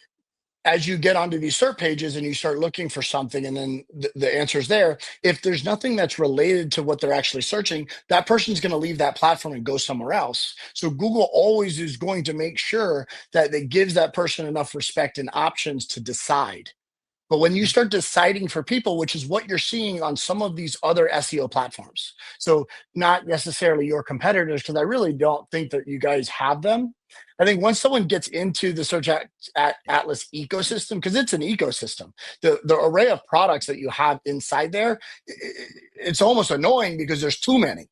as you get onto these search pages and you start looking for something, and then the answer's there, if there's nothing that's related to what they're actually searching, that person's going to leave that platform and go somewhere else. So Google always is going to make sure that it gives that person enough respect and options to decide. But when you start deciding for people, which is what you're seeing on some of these other SEO platforms, so not necessarily your competitors, because I really don't think that you guys have them. I think once someone gets into the Atlas ecosystem, because it's an ecosystem, the array of products that you have inside there, it's almost annoying because there's too many,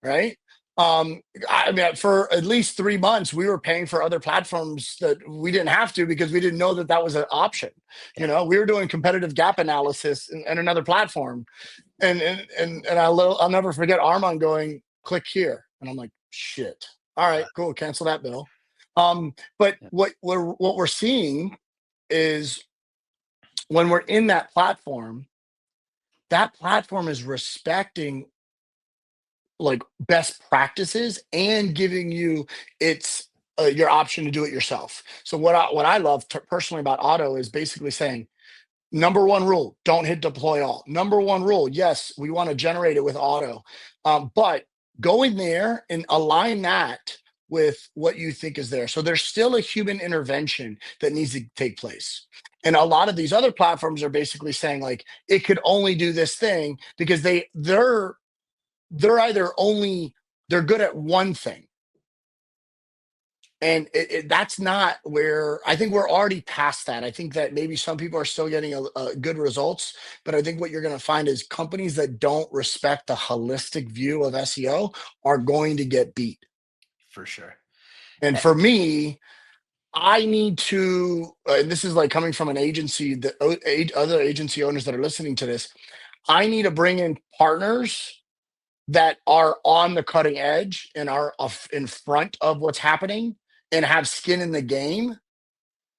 right? I mean, for at least 3 months, we were paying for other platforms that we didn't have to because we didn't know that that was an option. Yeah. We were doing competitive gap analysis in another platform, and I'll never forget Armand going, "Click here," and I'm like, "Shit! All right, cool, cancel that bill." But Yeah. what we're seeing is when we're in that platform is respecting like best practices and giving you its your option to do it yourself. So what I love personally about Auto is basically saying, number one rule, don't hit deploy all. Number one rule, yes, we want to generate it with Auto, but go in there and align that with what you think is there. So there's still a human intervention that needs to take place. And a lot of these other platforms are basically saying like it could only do this thing because they're either only they're good at one thing, and that's not where I think we're already past that. I think that maybe some people are still getting good results, but I think what you're going to find is companies that don't respect the holistic view of SEO are going to get beat. For sure. And Eh, for me, I need to, and this is like coming from an agency that other agency owners that are listening to this, I need to bring in partners that are on the cutting edge and are in front of what's happening and have skin in the game.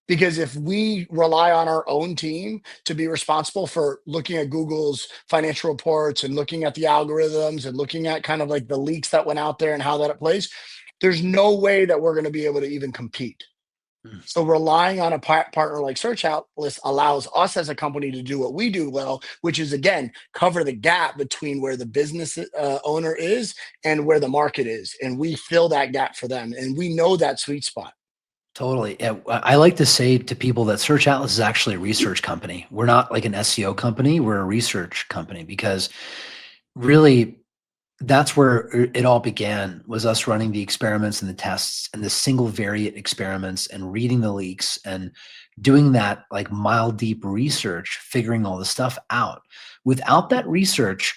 Because if we rely on our own team to be responsible for looking at Google's financial reports and looking at the algorithms and looking at kind of like the leaks that went out there and how that plays, there's no way that we're going to be able to even compete. mm, So relying on a partner like Search Atlas allows us as a company to do what we do well, which is again cover the gap between where the business owner is and where the market is, and we fill that gap for them, and we know that sweet spot. Totally. Yeah, I like to say to people that Search Atlas is actually a research company. We're not like an SEO company. We're a research company because really that's where it all began, was us running the experiments and the tests and the single variate experiments and reading the leaks and doing that like mile deep research, figuring all the stuff out. Without that research,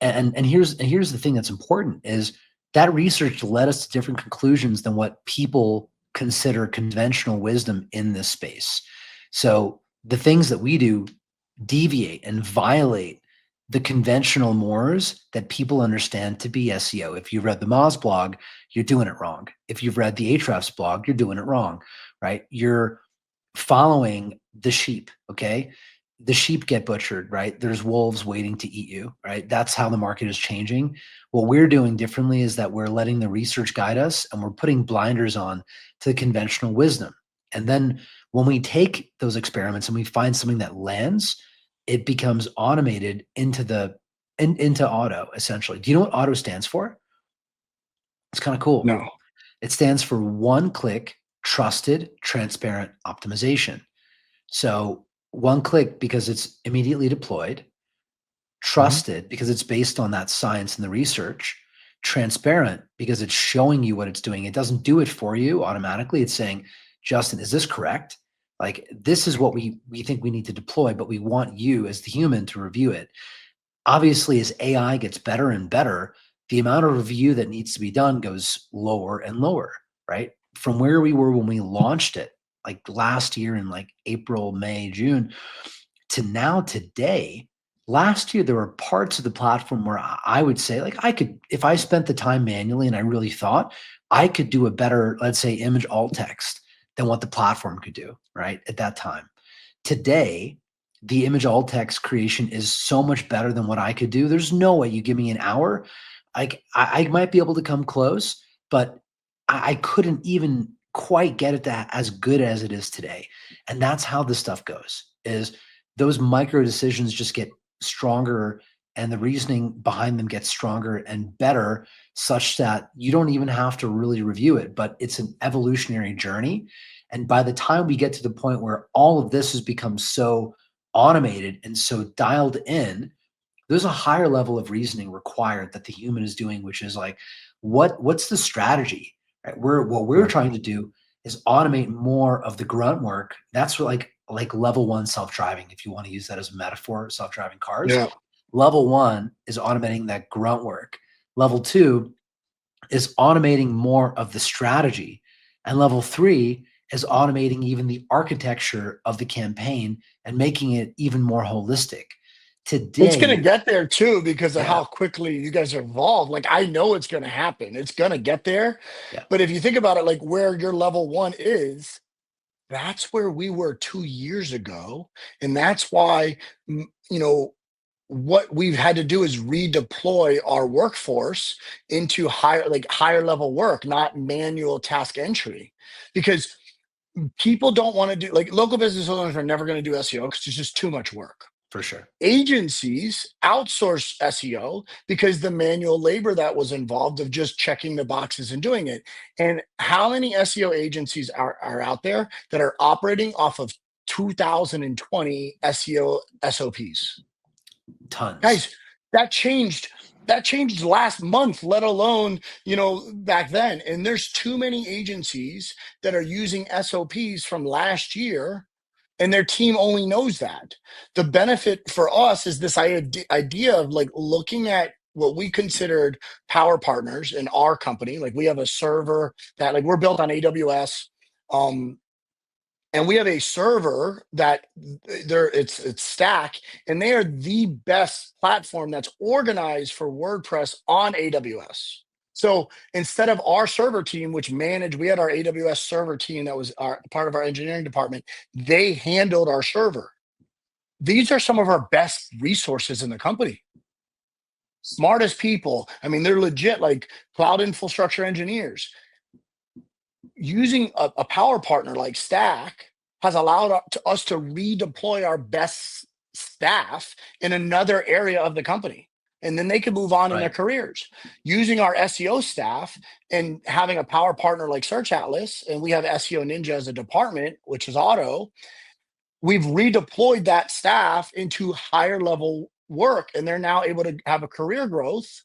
and here's the thing that's important is that research led us to different conclusions than what people consider conventional wisdom in this space. So the things that we do deviate and violate the conventional mores that people understand to be SEO. If you've read the Moz blog, you're doing it wrong. If you've read the Ahrefs blog, you're doing it wrong, right? You're following the sheep, okay? The sheep get butchered, right? There's wolves waiting to eat you, right? That's how the market is changing. What we're doing differently is that we're letting the research guide us and we're putting blinders on to conventional wisdom. And then when we take those experiments and we find something that lands, it becomes automated into auto essentially. Do you know what auto stands for? It's kind of cool. No. It stands for one click, trusted, transparent optimization. So one click because it's immediately deployed, Mhm. trusted because it's based on that science and the research, transparent because it's showing you what it's doing. It doesn't do it for you automatically. It's saying, Justin, is this correct? Like this is what we think we need to deploy, but we want you as the human to review it. Obviously, as AI gets better and better, the amount of review that needs to be done goes lower and lower, right? From where we were when we launched it, like last year in like April, May, June, to now today. Last year, there were parts of the platform where I would say, like, I could, if I spent the time manually and I really thought, I could do a better, let's say, image alt text than what the platform could do, right? At that time. Today, the image alt text creation is so much better than what I could do. There's no way you give me an hour. I might be able to come close, but I couldn't even quite get it that as good as it is today. And that's how this stuff goes, is those micro decisions just get stronger and the reasoning behind them gets stronger and better such that you don't even have to really review it, but it's an evolutionary journey. And by the time we get to the point where all of this has become so automated and so dialed in, there's a higher level of reasoning required that the human is doing, which is like, what's the strategy? Right? What we're Yeah. trying to do is automate more of the grunt work. That's what like level one self-driving, if you want to use that as a metaphor, self-driving cars. Yeah. Level one is automating that grunt work. Level two is automating more of the strategy. And level three is automating even the architecture of the campaign and making it even more holistic. It's going to Today, get there too because of yeah, how quickly you guys evolve. Like I know it's going to happen. It's going to get there. yeah, But if you think about it, like where your level one is, that's where we were 2 years ago. And that's why, you know, what we've had to do is redeploy our workforce into higher level work, not manual task entry. Because people don't want to do, like, local business owners are never going to do SEO because it's just too much work. For sure. Agencies outsource SEO because the manual labor that was involved of just checking the boxes and doing it. And how many SEO agencies are out there that are operating off of 2020 SEO SOPs? Tons. Guys, that changed. That changed last month, let alone, back then. And there's too many agencies that are using SOPs from last year, and their team only knows that. The benefit for us is this idea of like looking at what we considered power partners in our company. Like, we have a server that, like, we're built on AWS. Um, and we have a server that it's Stack, and they are the best platform that's organized for WordPress on AWS. So instead of our server team, which we had our AWS server team that was our part of our engineering department, they handled our server. These are some of our best resources in the company. Smartest people. I mean, they're legit, like, cloud infrastructure engineers. Using a power partner like Stack has allowed us to redeploy our best staff in another area of the company. And then they can move on in their Right. careers. Using our SEO staff and having a power partner like Search Atlas, and we have SEO Ninja as a department, which is auto, we've redeployed that staff into higher level work, and they're now able to have a career growth.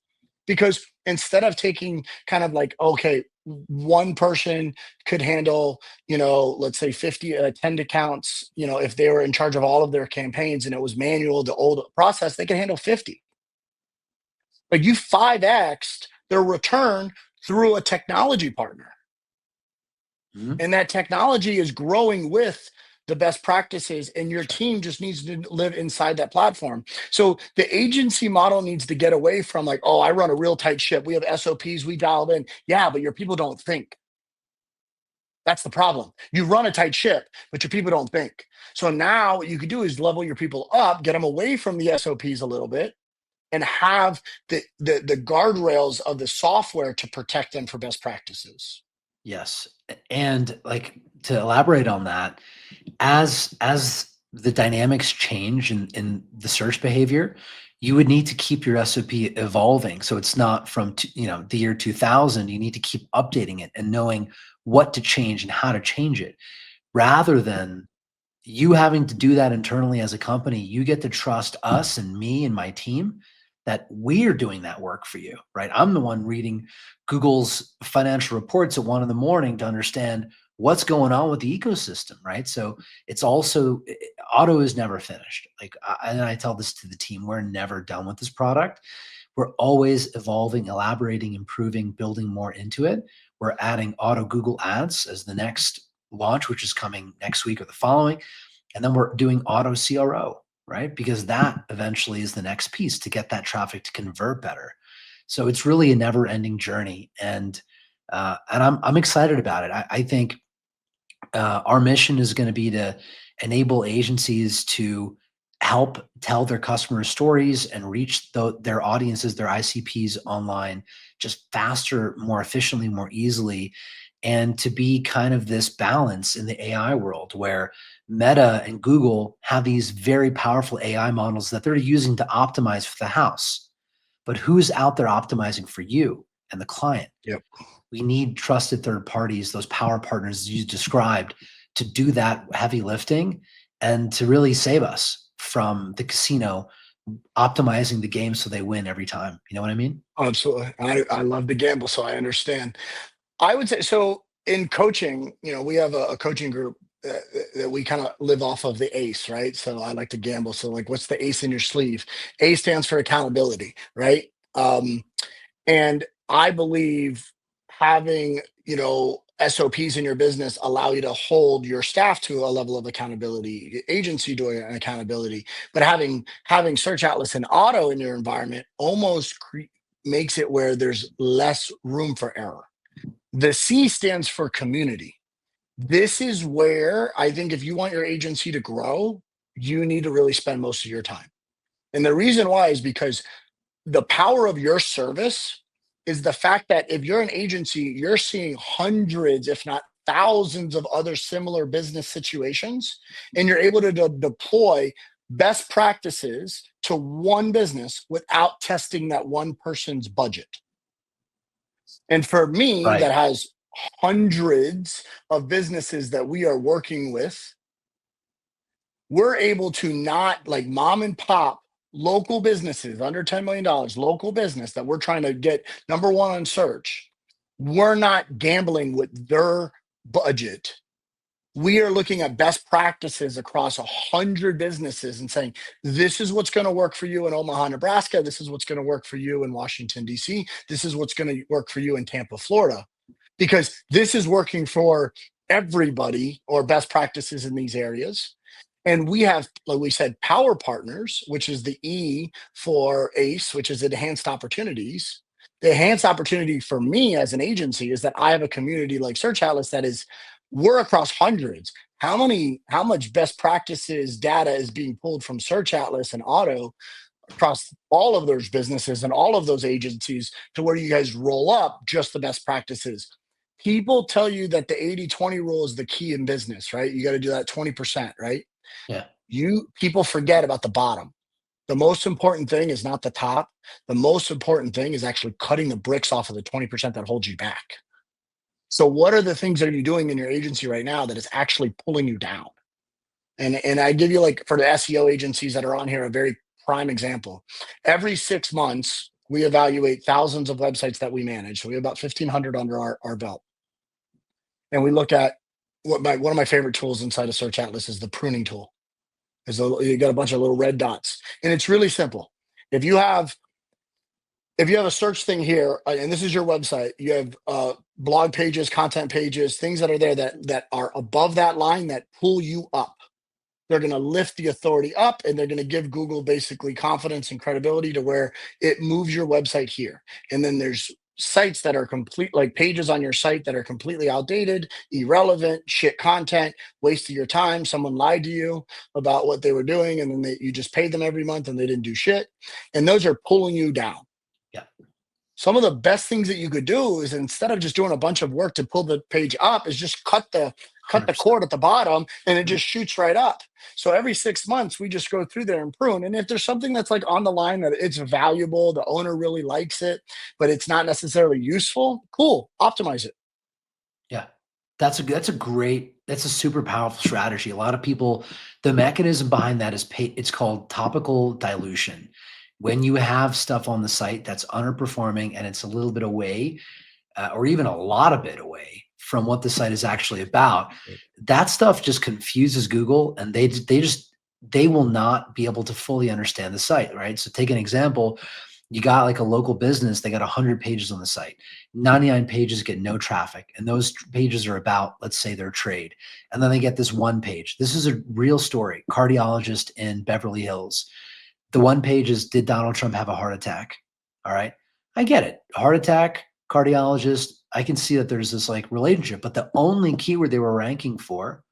Because instead of taking kind of like, okay, one person could handle, let's say 50 10 accounts, if they were in charge of all of their campaigns and it was manual, the old process, they can handle 50. But you 5x'd their return through a technology partner, Mhm. and that technology is growing with the best practices, and your Sure. team just needs to live inside that platform. So the agency model needs to get away from, like, oh, I run a real tight ship, we have SOPs, we dialed in. Yeah, but your people don't think. That's the problem. You run a tight ship, but your people don't think. So now what you could do is level your people up, get them away from the SOPs a little bit, and have the guardrails of the software to protect them for best practices. Yes. And like, to elaborate on that, as the dynamics change in the search behavior, you would need to keep your SOP evolving. So it's not from the year 2000. You need to keep updating it and knowing what to change and how to change it, rather than you having to do that internally as a company. You get to trust us and me and my team that we're doing that work for you, right? I'm the one reading Google's financial reports at 1 in the morning to understand what's going on with the ecosystem, right? So it's also, auto is never finished. Like, and I tell this to the team, we're never done with this product. We're always evolving, elaborating, improving, building more into it. We're adding auto Google ads as the next launch, which is coming next week or the following. And then we're doing auto CRO, right? Because that eventually is the next piece to get that traffic to convert better. So it's really a never ending journey. And I'm excited about it. I think our mission is going to be to enable agencies to help tell their customers stories and reach their audiences, their ICPs online, just faster, more efficiently, more easily, and to be kind of this balance in the AI world where Meta and Google have these very powerful AI models that they're using to optimize for the house. But who's out there optimizing for you and the client? Yep. We need trusted third parties, those power partners you described, to do that heavy lifting and to really save us from the casino optimizing the game so they win every time. You know what I mean? Absolutely. I love to gamble, so I understand. I would say, so in coaching, we have a coaching group that we kind of live off of the ACE, right? So I like to gamble. So, like, what's the ACE in your sleeve? A stands for accountability, right? And I believe having, SOPs in your business allow you to hold your staff to a level of accountability, agency doing an accountability, but having Search Atlas and Auto in your environment almost makes it where there's less room for error. The C stands for community. This is where I think if you want your agency to grow, you need to really spend most of your time. And the reason why is because the power of your service is the fact that if you're an agency, you're seeing hundreds, if not thousands of other similar business situations, and you're able to deploy best practices to one business without testing that one person's budget. And for me, Right. that has hundreds of businesses that we are working with, we're able to not like mom and pop local businesses under $10 million, local business that we're trying to get number one on search. We're not gambling with their budget. We are looking at best practices across 100 businesses and saying, this is what's going to work for you in Omaha, Nebraska. This is what's going to work for you in Washington, D.C. This is what's going to work for you in Tampa, Florida, because this is working for everybody or best practices in these areas. And we have, like we said, power partners, which is the E for ACE, which is enhanced opportunities. The enhanced opportunity for me as an agency is that I have a community like Search Atlas that is, we're across hundreds. How much best practices data is being pulled from Search Atlas and Auto across all of those businesses and all of those agencies to where you guys roll up just the best practices. People tell you that the 80-20 rule is the key in business, right? You got to do that 20%, right? Yeah. You people forget about the bottom. The most important thing is not the top. The most important thing is actually cutting the bricks off of the 20% that holds you back. So what are the things that are you doing in your agency right now that is actually pulling you down? And I give you, like, for the SEO agencies that are on here, a very prime example. Every 6 months, we evaluate thousands of websites that we manage. So we have about 1,500 under our belt. And we look at one of my favorite tools inside of Search Atlas is the pruning tool. You got a bunch of little red dots, and it's really simple. If you have a search thing here, and this is your website, you have blog pages, content pages, things that are there that are above that line that pull you up. They're going to lift the authority up, and they're going to give Google basically confidence and credibility to where it moves your website here. And then there's sites that are complete, like pages on your site that are completely outdated, irrelevant, shit content, waste of your time. Someone lied to you about what they were doing, and then you just paid them every month and they didn't do shit. And those are pulling you down. Yeah. Some of the best things that you could do is, instead of just doing a bunch of work to pull the page up, is just cut the 100%. cord at the bottom, and it just shoots right up. So every 6 months we just go through there and prune. And if there's something that's like on the line that it's valuable, the owner really likes it, but it's not necessarily useful, cool, optimize it. Yeah. That's a super powerful strategy. A lot of people, the mechanism behind that is it's called topical dilution. When you have stuff on the site that's underperforming and it's a little bit away, or even a lot of it away from what the site is actually about, that stuff just confuses Google, and they will not be able to fully understand the site, right? So take an example. You got like a local business, they got 100 pages on the site. 99 pages get no traffic, and those pages are about, let's say, their trade. And then they get this one page. This is a real story. Cardiologist in Beverly Hills. The one page is, did Donald Trump have a heart attack? All right. I get it. Heart attack, cardiologist. I can see that there's this like relationship, but the only keyword they were ranking for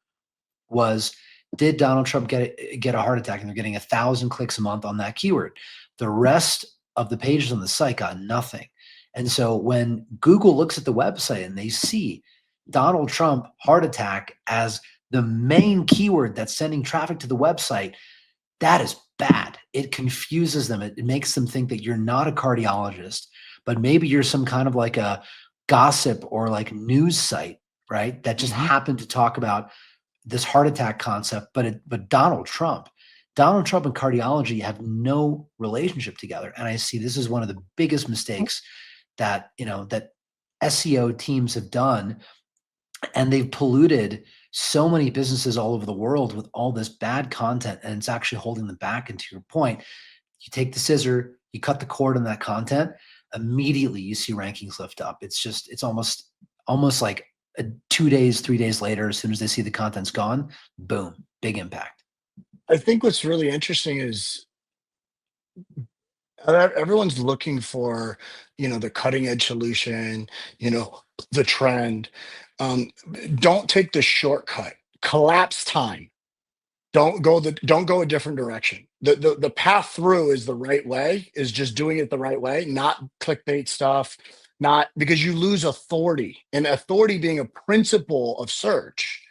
was, did Donald Trump get a heart attack? And they're getting 1,000 clicks a month on that keyword. The rest of the pages on the site got nothing. And so when Google looks at the website and they see Donald Trump heart attack as the main keyword that's sending traffic to the website, that is bad. It confuses them. It makes them think that you're not a cardiologist, but maybe you're some kind of like a gossip or like news site, right? That just Mhm. happened to talk about this heart attack concept, but Donald Trump and cardiology have no relationship together. And I see this is one of the biggest mistakes that, that SEO teams have done, and they've polluted so many businesses all over the world with all this bad content, and it's actually holding them back. And to your point, you take the scissor, you cut the cord on that content, immediately you see rankings lift up. It's almost like 2 days, 3 days later, as soon as they see the content's gone, boom, big impact. I think what's really interesting is everyone's looking for, the cutting edge solution, the trend. Um, don't take the shortcut. Collapse time. Don't go a different direction. The path through is the right way, is just doing it the right way, not clickbait stuff, not because you lose authority. And authority being a principle of search,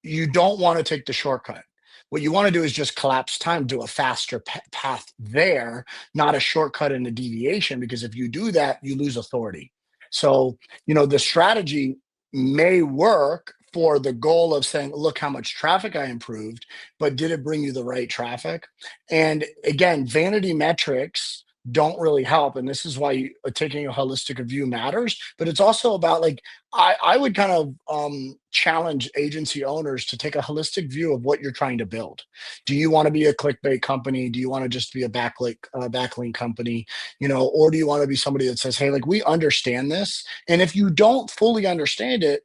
you don't want to take the shortcut. What you want to do is just collapse time, do a faster path there, not a shortcut and a deviation, because if you do that, you lose authority. So, the strategy may work for the goal of saying, look how much traffic I improved, but did it bring you the right traffic? And again, vanity metrics don't really help. And this is why taking a holistic view matters. But it's also about like, I would kind of challenge agency owners to take a holistic view of what you're trying to build. Do you want to be a clickbait company? Do you want to just be a backlink company? Or do you want to be somebody that says, hey, like we understand this, and if you don't fully understand it,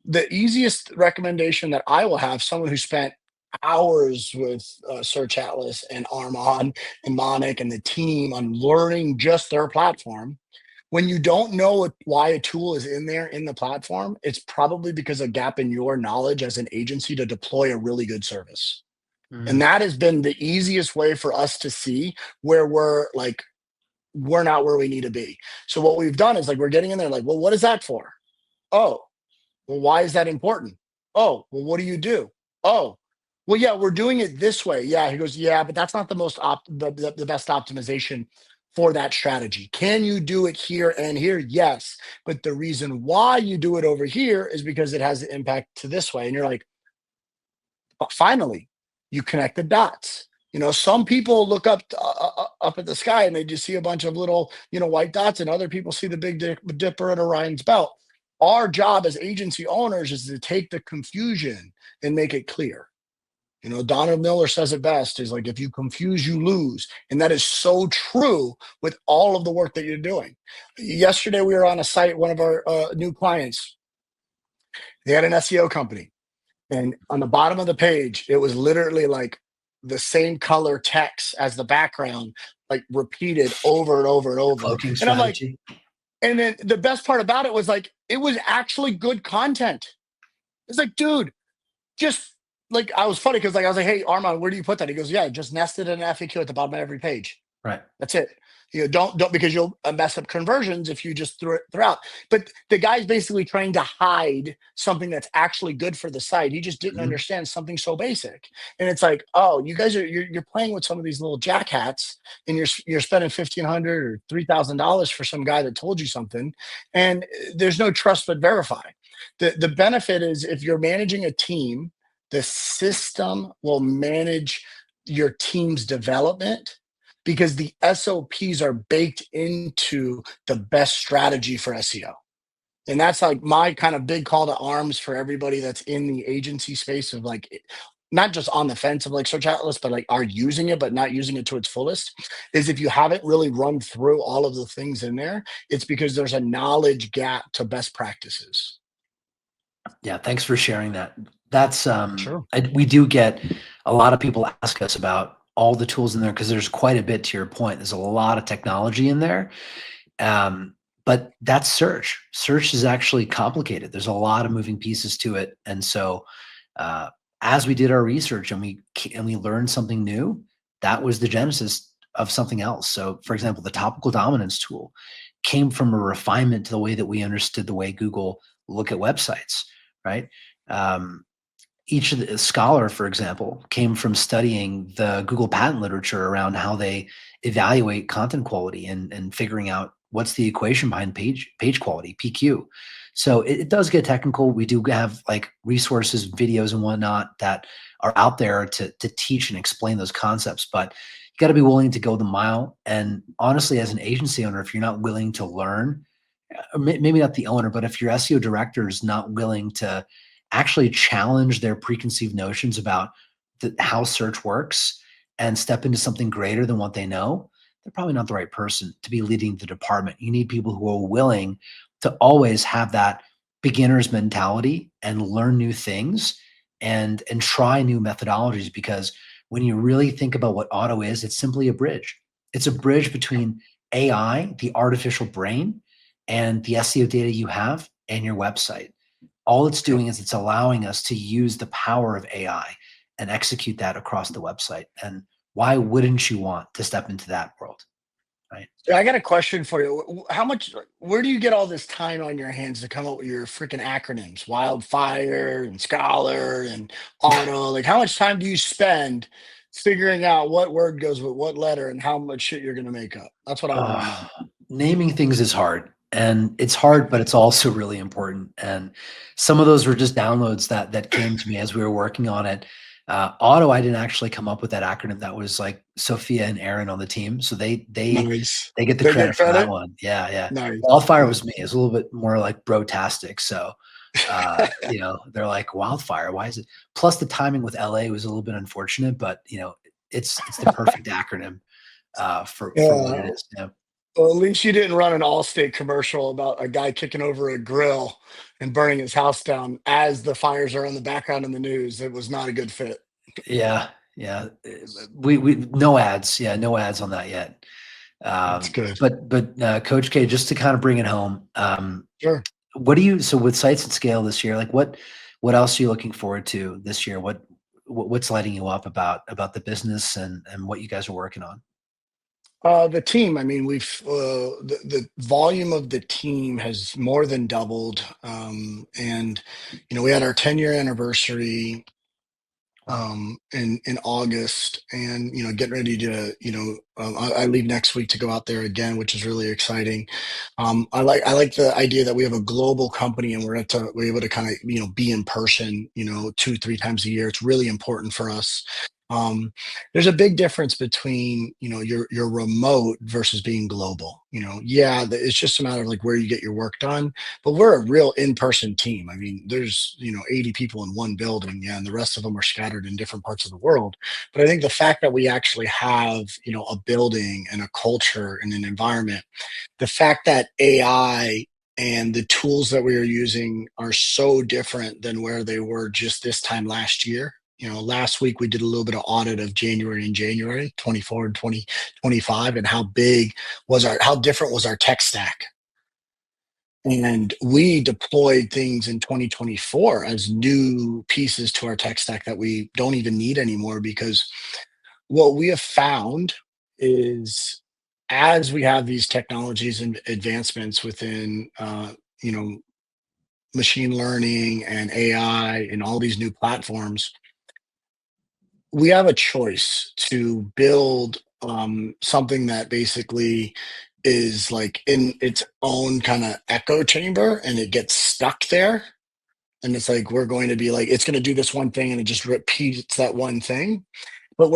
the easiest recommendation that I will have someone who spent hours with Search Atlas and Armon and Monic and the team on learning just their platform. When you don't know why a tool is in there in the platform, it's probably because of a gap in your knowledge as an agency to deploy a really good service. And Mm, that has been the easiest way for us to see where we're not where we need to be. So what we've done is like we're getting in there like, well, what is that for? Oh, well, why is that important? Oh, well, what do you do? Oh, well, yeah, we're doing it this way. Yeah, he goes, yeah, but that's not the the best optimization for that strategy. Can you do it here and here? Yes, but the reason why you do it over here is because it has the impact to this way. And you're like, but finally, you connect the dots. Some people look up at the sky and they just see a bunch of little, white dots, and other people see the Big Dipper and Orion's Belt. Our job as agency owners is to take the confusion and make it clear. Donald Miller says it best is like, if you confuse, you lose. And that is so true with all of the work that you're doing. Yesterday, we were on a site, one of our new clients, they had an SEO company. And on the bottom of the page, it was literally like the same color text as the background, like repeated over and over and over. cloaking And I'm like, strategy. and then the best part about it was like, it was actually good content. It's like, dude, just like, I was funny because like, I was like, hey, Armand, where do you put that? He goes, yeah, just nested in an FAQ at the bottom of every page. Right. That's it. Don't because you'll mess up conversions if you just throw it throughout. But the guy's basically trying to hide something that's actually good for the site. He just didn't Mhm. understand something so basic. And it's like, oh, you guys you're playing with some of these little jack hats, and you're spending $1,500 or $3,000 for some guy that told you something, and there's no trust but verify. The benefit is if you're managing a team, the system will manage your team's development because the SOPs are baked into the best strategy for SEO. And that's like my kind of big call to arms for everybody that's in the agency space of like, not just on the fence of like Search Atlas, but like are using it, but not using it to its fullest. Is if you haven't really run through all of the things in there, it's because there's a knowledge gap to best practices. Yeah, thanks for sharing that. That's Sure. we do get a lot of people ask us about all the tools in there because there's quite a bit to your point. There's a lot of technology in there. But that's search. Search is actually complicated. There's a lot of moving pieces to it. And so uh, as we did our research and we learned something new, that was the genesis of something else. So for example, the topical dominance tool came from a refinement to the way that we understood the way Google look at websites, right? Um, each of the scholar, for example, came from studying the Google patent literature around how they evaluate content quality and figuring out what's the equation behind page quality, PQ. So it does get technical. We do have like resources, videos, and whatnot that are out there to teach and explain those concepts. But you got to be willing to go the mile. And honestly, as an agency owner, if you're not willing to learn, maybe not the owner, but if your SEO director is not willing to actually challenge their preconceived notions about how search works and step into something greater than what they know, they're probably not the right person to be leading the department. You need people who are willing to always have that beginner's mentality and learn new things and try new methodologies, because when you really think about what auto is, it's simply a bridge. It's a bridge between AI, the artificial brain, and the SEO data you have and your website. all it's Yep. doing is it's allowing us to use the power of AI and execute that across the website. And why wouldn't you want to step into that world, right? Yeah, I got a question for you. How much, where do you get all this time on your hands to come up with your freaking acronyms? Wildfire and Scholar and Auto. Like, how much time do you spend figuring out what word goes with what letter and how much shit you're going to make up? That's what I want to Oh, know. naming things is hard. And it's hard, but it's also really important. And some of those were just downloads that came to me as we were working on it. Auto, I didn't actually come up with that acronym. That was like Sophia and Aaron on the team. So Nice. they get the They get credit for that credit? one. Yeah, yeah. Nice. Wildfire was Nice. me. It's a little bit more like brotastic. So they're like wildfire. Why is it? Plus the timing with LA was a little bit unfortunate, but it's the perfect acronym for what it Yeah. is. Yeah. Well, at least you didn't run an Allstate commercial about a guy kicking over a grill and burning his house down as the fires are in the background in the news. It was not a good fit. Yeah, yeah. We no ads. Yeah, no ads on that yet. That's good. But Coach K, just to kind of bring it home, Sure. what do you so with Sites and Scale this year? Like what else are you looking forward to this year? What's lighting you up about the business and what you guys are working on? The team, I mean, the volume of the team has more than doubled. And, we had our 10-year anniversary Wow. in August, and getting ready to I leave next week to go out there again, which is really exciting. I like the idea that we have a global company and we're able to kind of be in person 2-3 times a year. It's really important for us. There's a big difference between your remote versus being global. Yeah, it's just a matter of like where you get your work done, but we're a real in-person team. I mean, there's 80 people in one building, yeah, and the rest of them are scattered in different parts of the world. But I think the fact that we actually have a building and a culture and an environment, the fact that AI and the tools that we are using are so different than where they were just this time last year. Last week we did a little bit of audit of January 24 and 2025, and how different was our tech stack. And we deployed things in 2024 as new pieces to our tech stack that we don't even need anymore, because what we have found is, as we have these technologies and advancements within you know machine learning and AI and all these new platforms, we have a choice to build something that basically is like in its own kind of echo chamber and it gets stuck there. And it's like, we're going to be like, it's going to do this one thing and it just repeats that one thing. But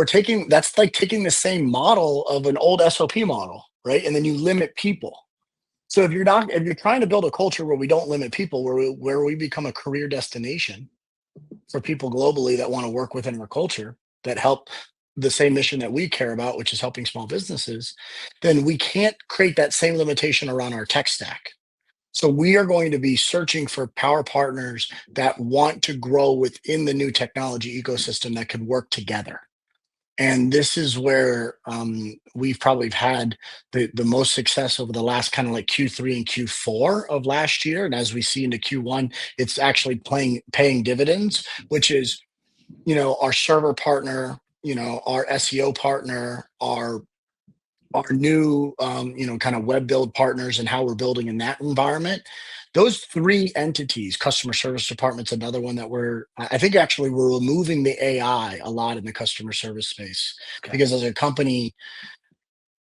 that's like taking the same model of an old SOP model, right? And then you limit people. So if you're trying to build a culture where we don't limit people, where we become a career destination for people globally that want to work within our culture, that help the same mission that we care about, which is helping small businesses, then we can't create that same limitation around our tech stack. So we are going to be searching for power partners that want to grow within the new technology ecosystem that could work together. And this is where we've probably had the most success over the last kind of like Q3 and Q4 of last year. And as we see into Q1, it's actually paying dividends, which is, our server partner, our SEO partner, our new kind of web build partners and how we're building in that environment. Those three entities, customer service department's another one that I think actually we're removing the AI a lot in the customer service space, Okay. because as a company,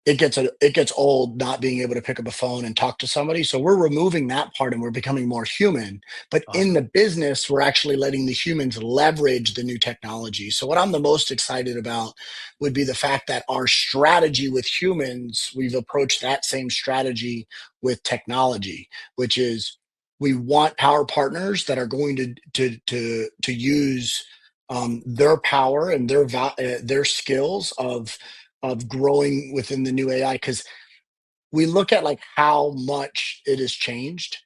it gets old not being able to pick up a phone and talk to somebody. So we're removing that part and we're becoming more human. But in Awesome. the business, we're actually letting the humans leverage the new technology. So what I'm the most excited about would be the fact that our strategy with humans, we've approached that same strategy with technology, which is, we want power partners that are going to use their power and their skills of growing within the new AI, because we look at like how much it has changed.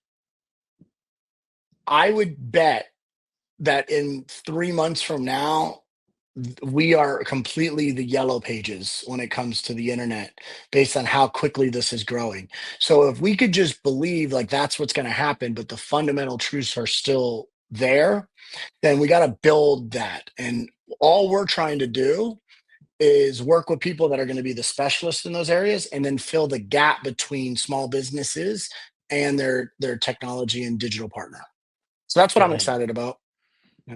I would bet that in 3 months from now, we are completely the yellow pages when it comes to the internet, based on how quickly this is growing. So if we could just believe like that's what's going to happen, but the fundamental truths are still there, then we got to build that. And all we're trying to do is work with people that are going to be the specialists in those areas, and then fill the gap between small businesses and their technology and digital partner. So that's what I'm Brilliant. excited about.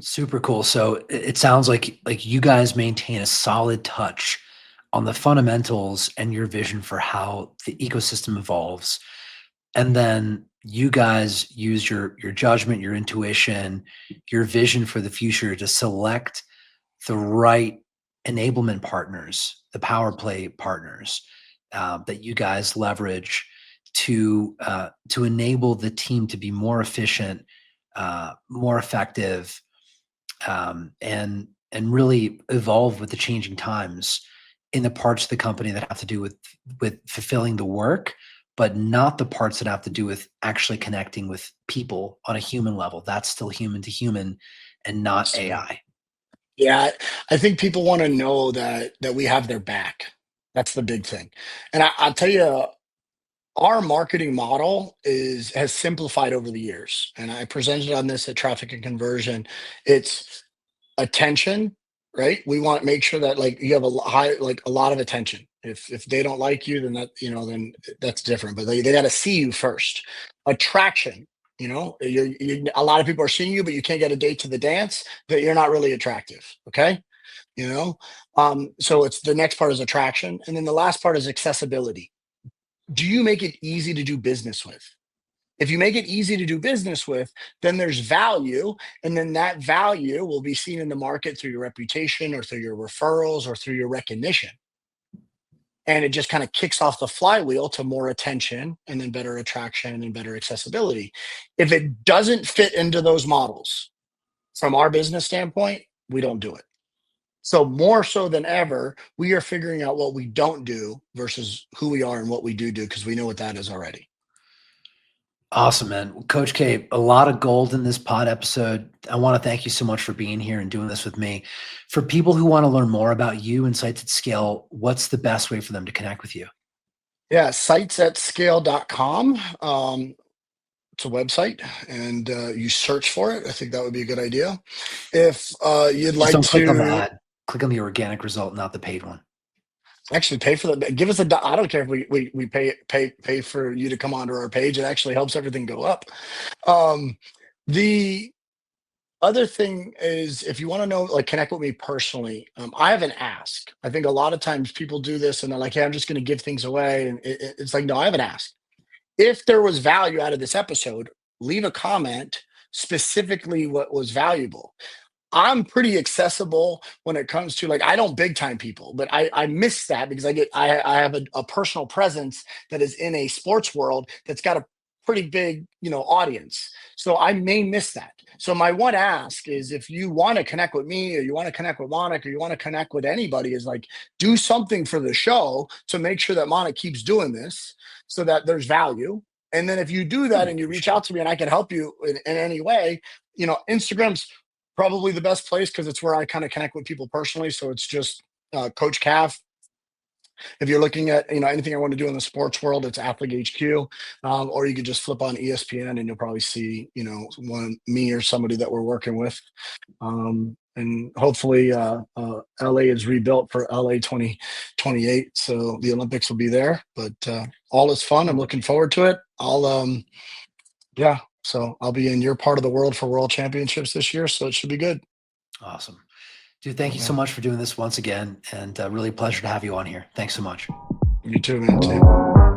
Super cool. So it sounds like you guys maintain a solid touch on the fundamentals and your vision for how the ecosystem evolves. And then you guys use your judgment, your intuition, your vision for the future to select the right enablement partners, the power play partners that you guys leverage to enable the team to be more efficient, more effective, and really evolve with the changing times in the parts of the company that have to do with fulfilling the work, but not the parts that have to do with actually connecting with people on a human level. That's still human to human and not So, AI. yeah, I think people want to know that we have their back. That's the big thing. And I'll tell you, our marketing model is has simplified over the years. And I presented on this at Traffic and Conversion. It's attention, right? We want to make sure that like you have high, like a lot of attention. If they don't like you, then then that's different. But they got to see you first. Attraction, a lot of people are seeing you, but you can't get a date to the dance. That you're not really attractive. Okay, you know. So it's the next part is attraction, and then the last part is accessibility. Do you make it easy to do business with? If you make it easy to do business with, then there's value. And then that value will be seen in the market through your reputation or through your referrals or through your recognition. And it just kind of kicks off the flywheel to more attention and then better attraction and better accessibility. If it doesn't fit into those models from our business standpoint, we don't do it. So, more so than ever, we are figuring out what we don't do versus who we are and what we do because we know what that is already. Awesome, man. Well, Coach K, a lot of gold in this pod episode. I want to thank you so much for being here and doing this with me. For people who want to learn more about you and Sites at Scale, what's the best way for them to connect with you? Yeah, sitesatscale.com. It's a website, and you search for it. I think that would be a good idea. If you'd Just like don't click on the to ad. Click on the organic result, not the paid one. actually pay for that, give us I don't care if we pay for you to come onto our page. It actually helps everything go up. Um, the other thing is, if you want to know, like, connect with me personally, I have an ask. I think a lot of times people do this and they're like, "Hey, I'm just going to give things away," and it's like, no, I have an ask. If there was value out of this episode, leave a comment specifically what was valuable. I'm pretty accessible when it comes to, like, I don't big time people, but I miss that because I have a personal presence that is in a sports world that's got a pretty big audience. So I may miss that. So my one ask is, if you want to connect with me or you want to connect with Monica or you want to connect with anybody, is like, do something for the show to make sure that Monica keeps doing this so that there's value. And then if you do that Really and you reach appreciate out it. to me and I can help you in any way, Instagram's probably the best place because it's where I kind of connect with people personally. So it's just Coach Cav. If you're looking at anything I want to do in the sports world, it's Athlete HQ, or you could just flip on ESPN and you'll probably see one me or somebody that we're working with. And hopefully LA is rebuilt for LA 2028, so the Olympics will be there. But all is fun. I'm looking forward to it. Yeah. So I'll be in your part of the world for World Championships this year, so it should be good. Awesome. Dude, thank you so Yeah. much for doing this once again. And really a pleasure to have you on here. Thanks so much. You too, man. See ya.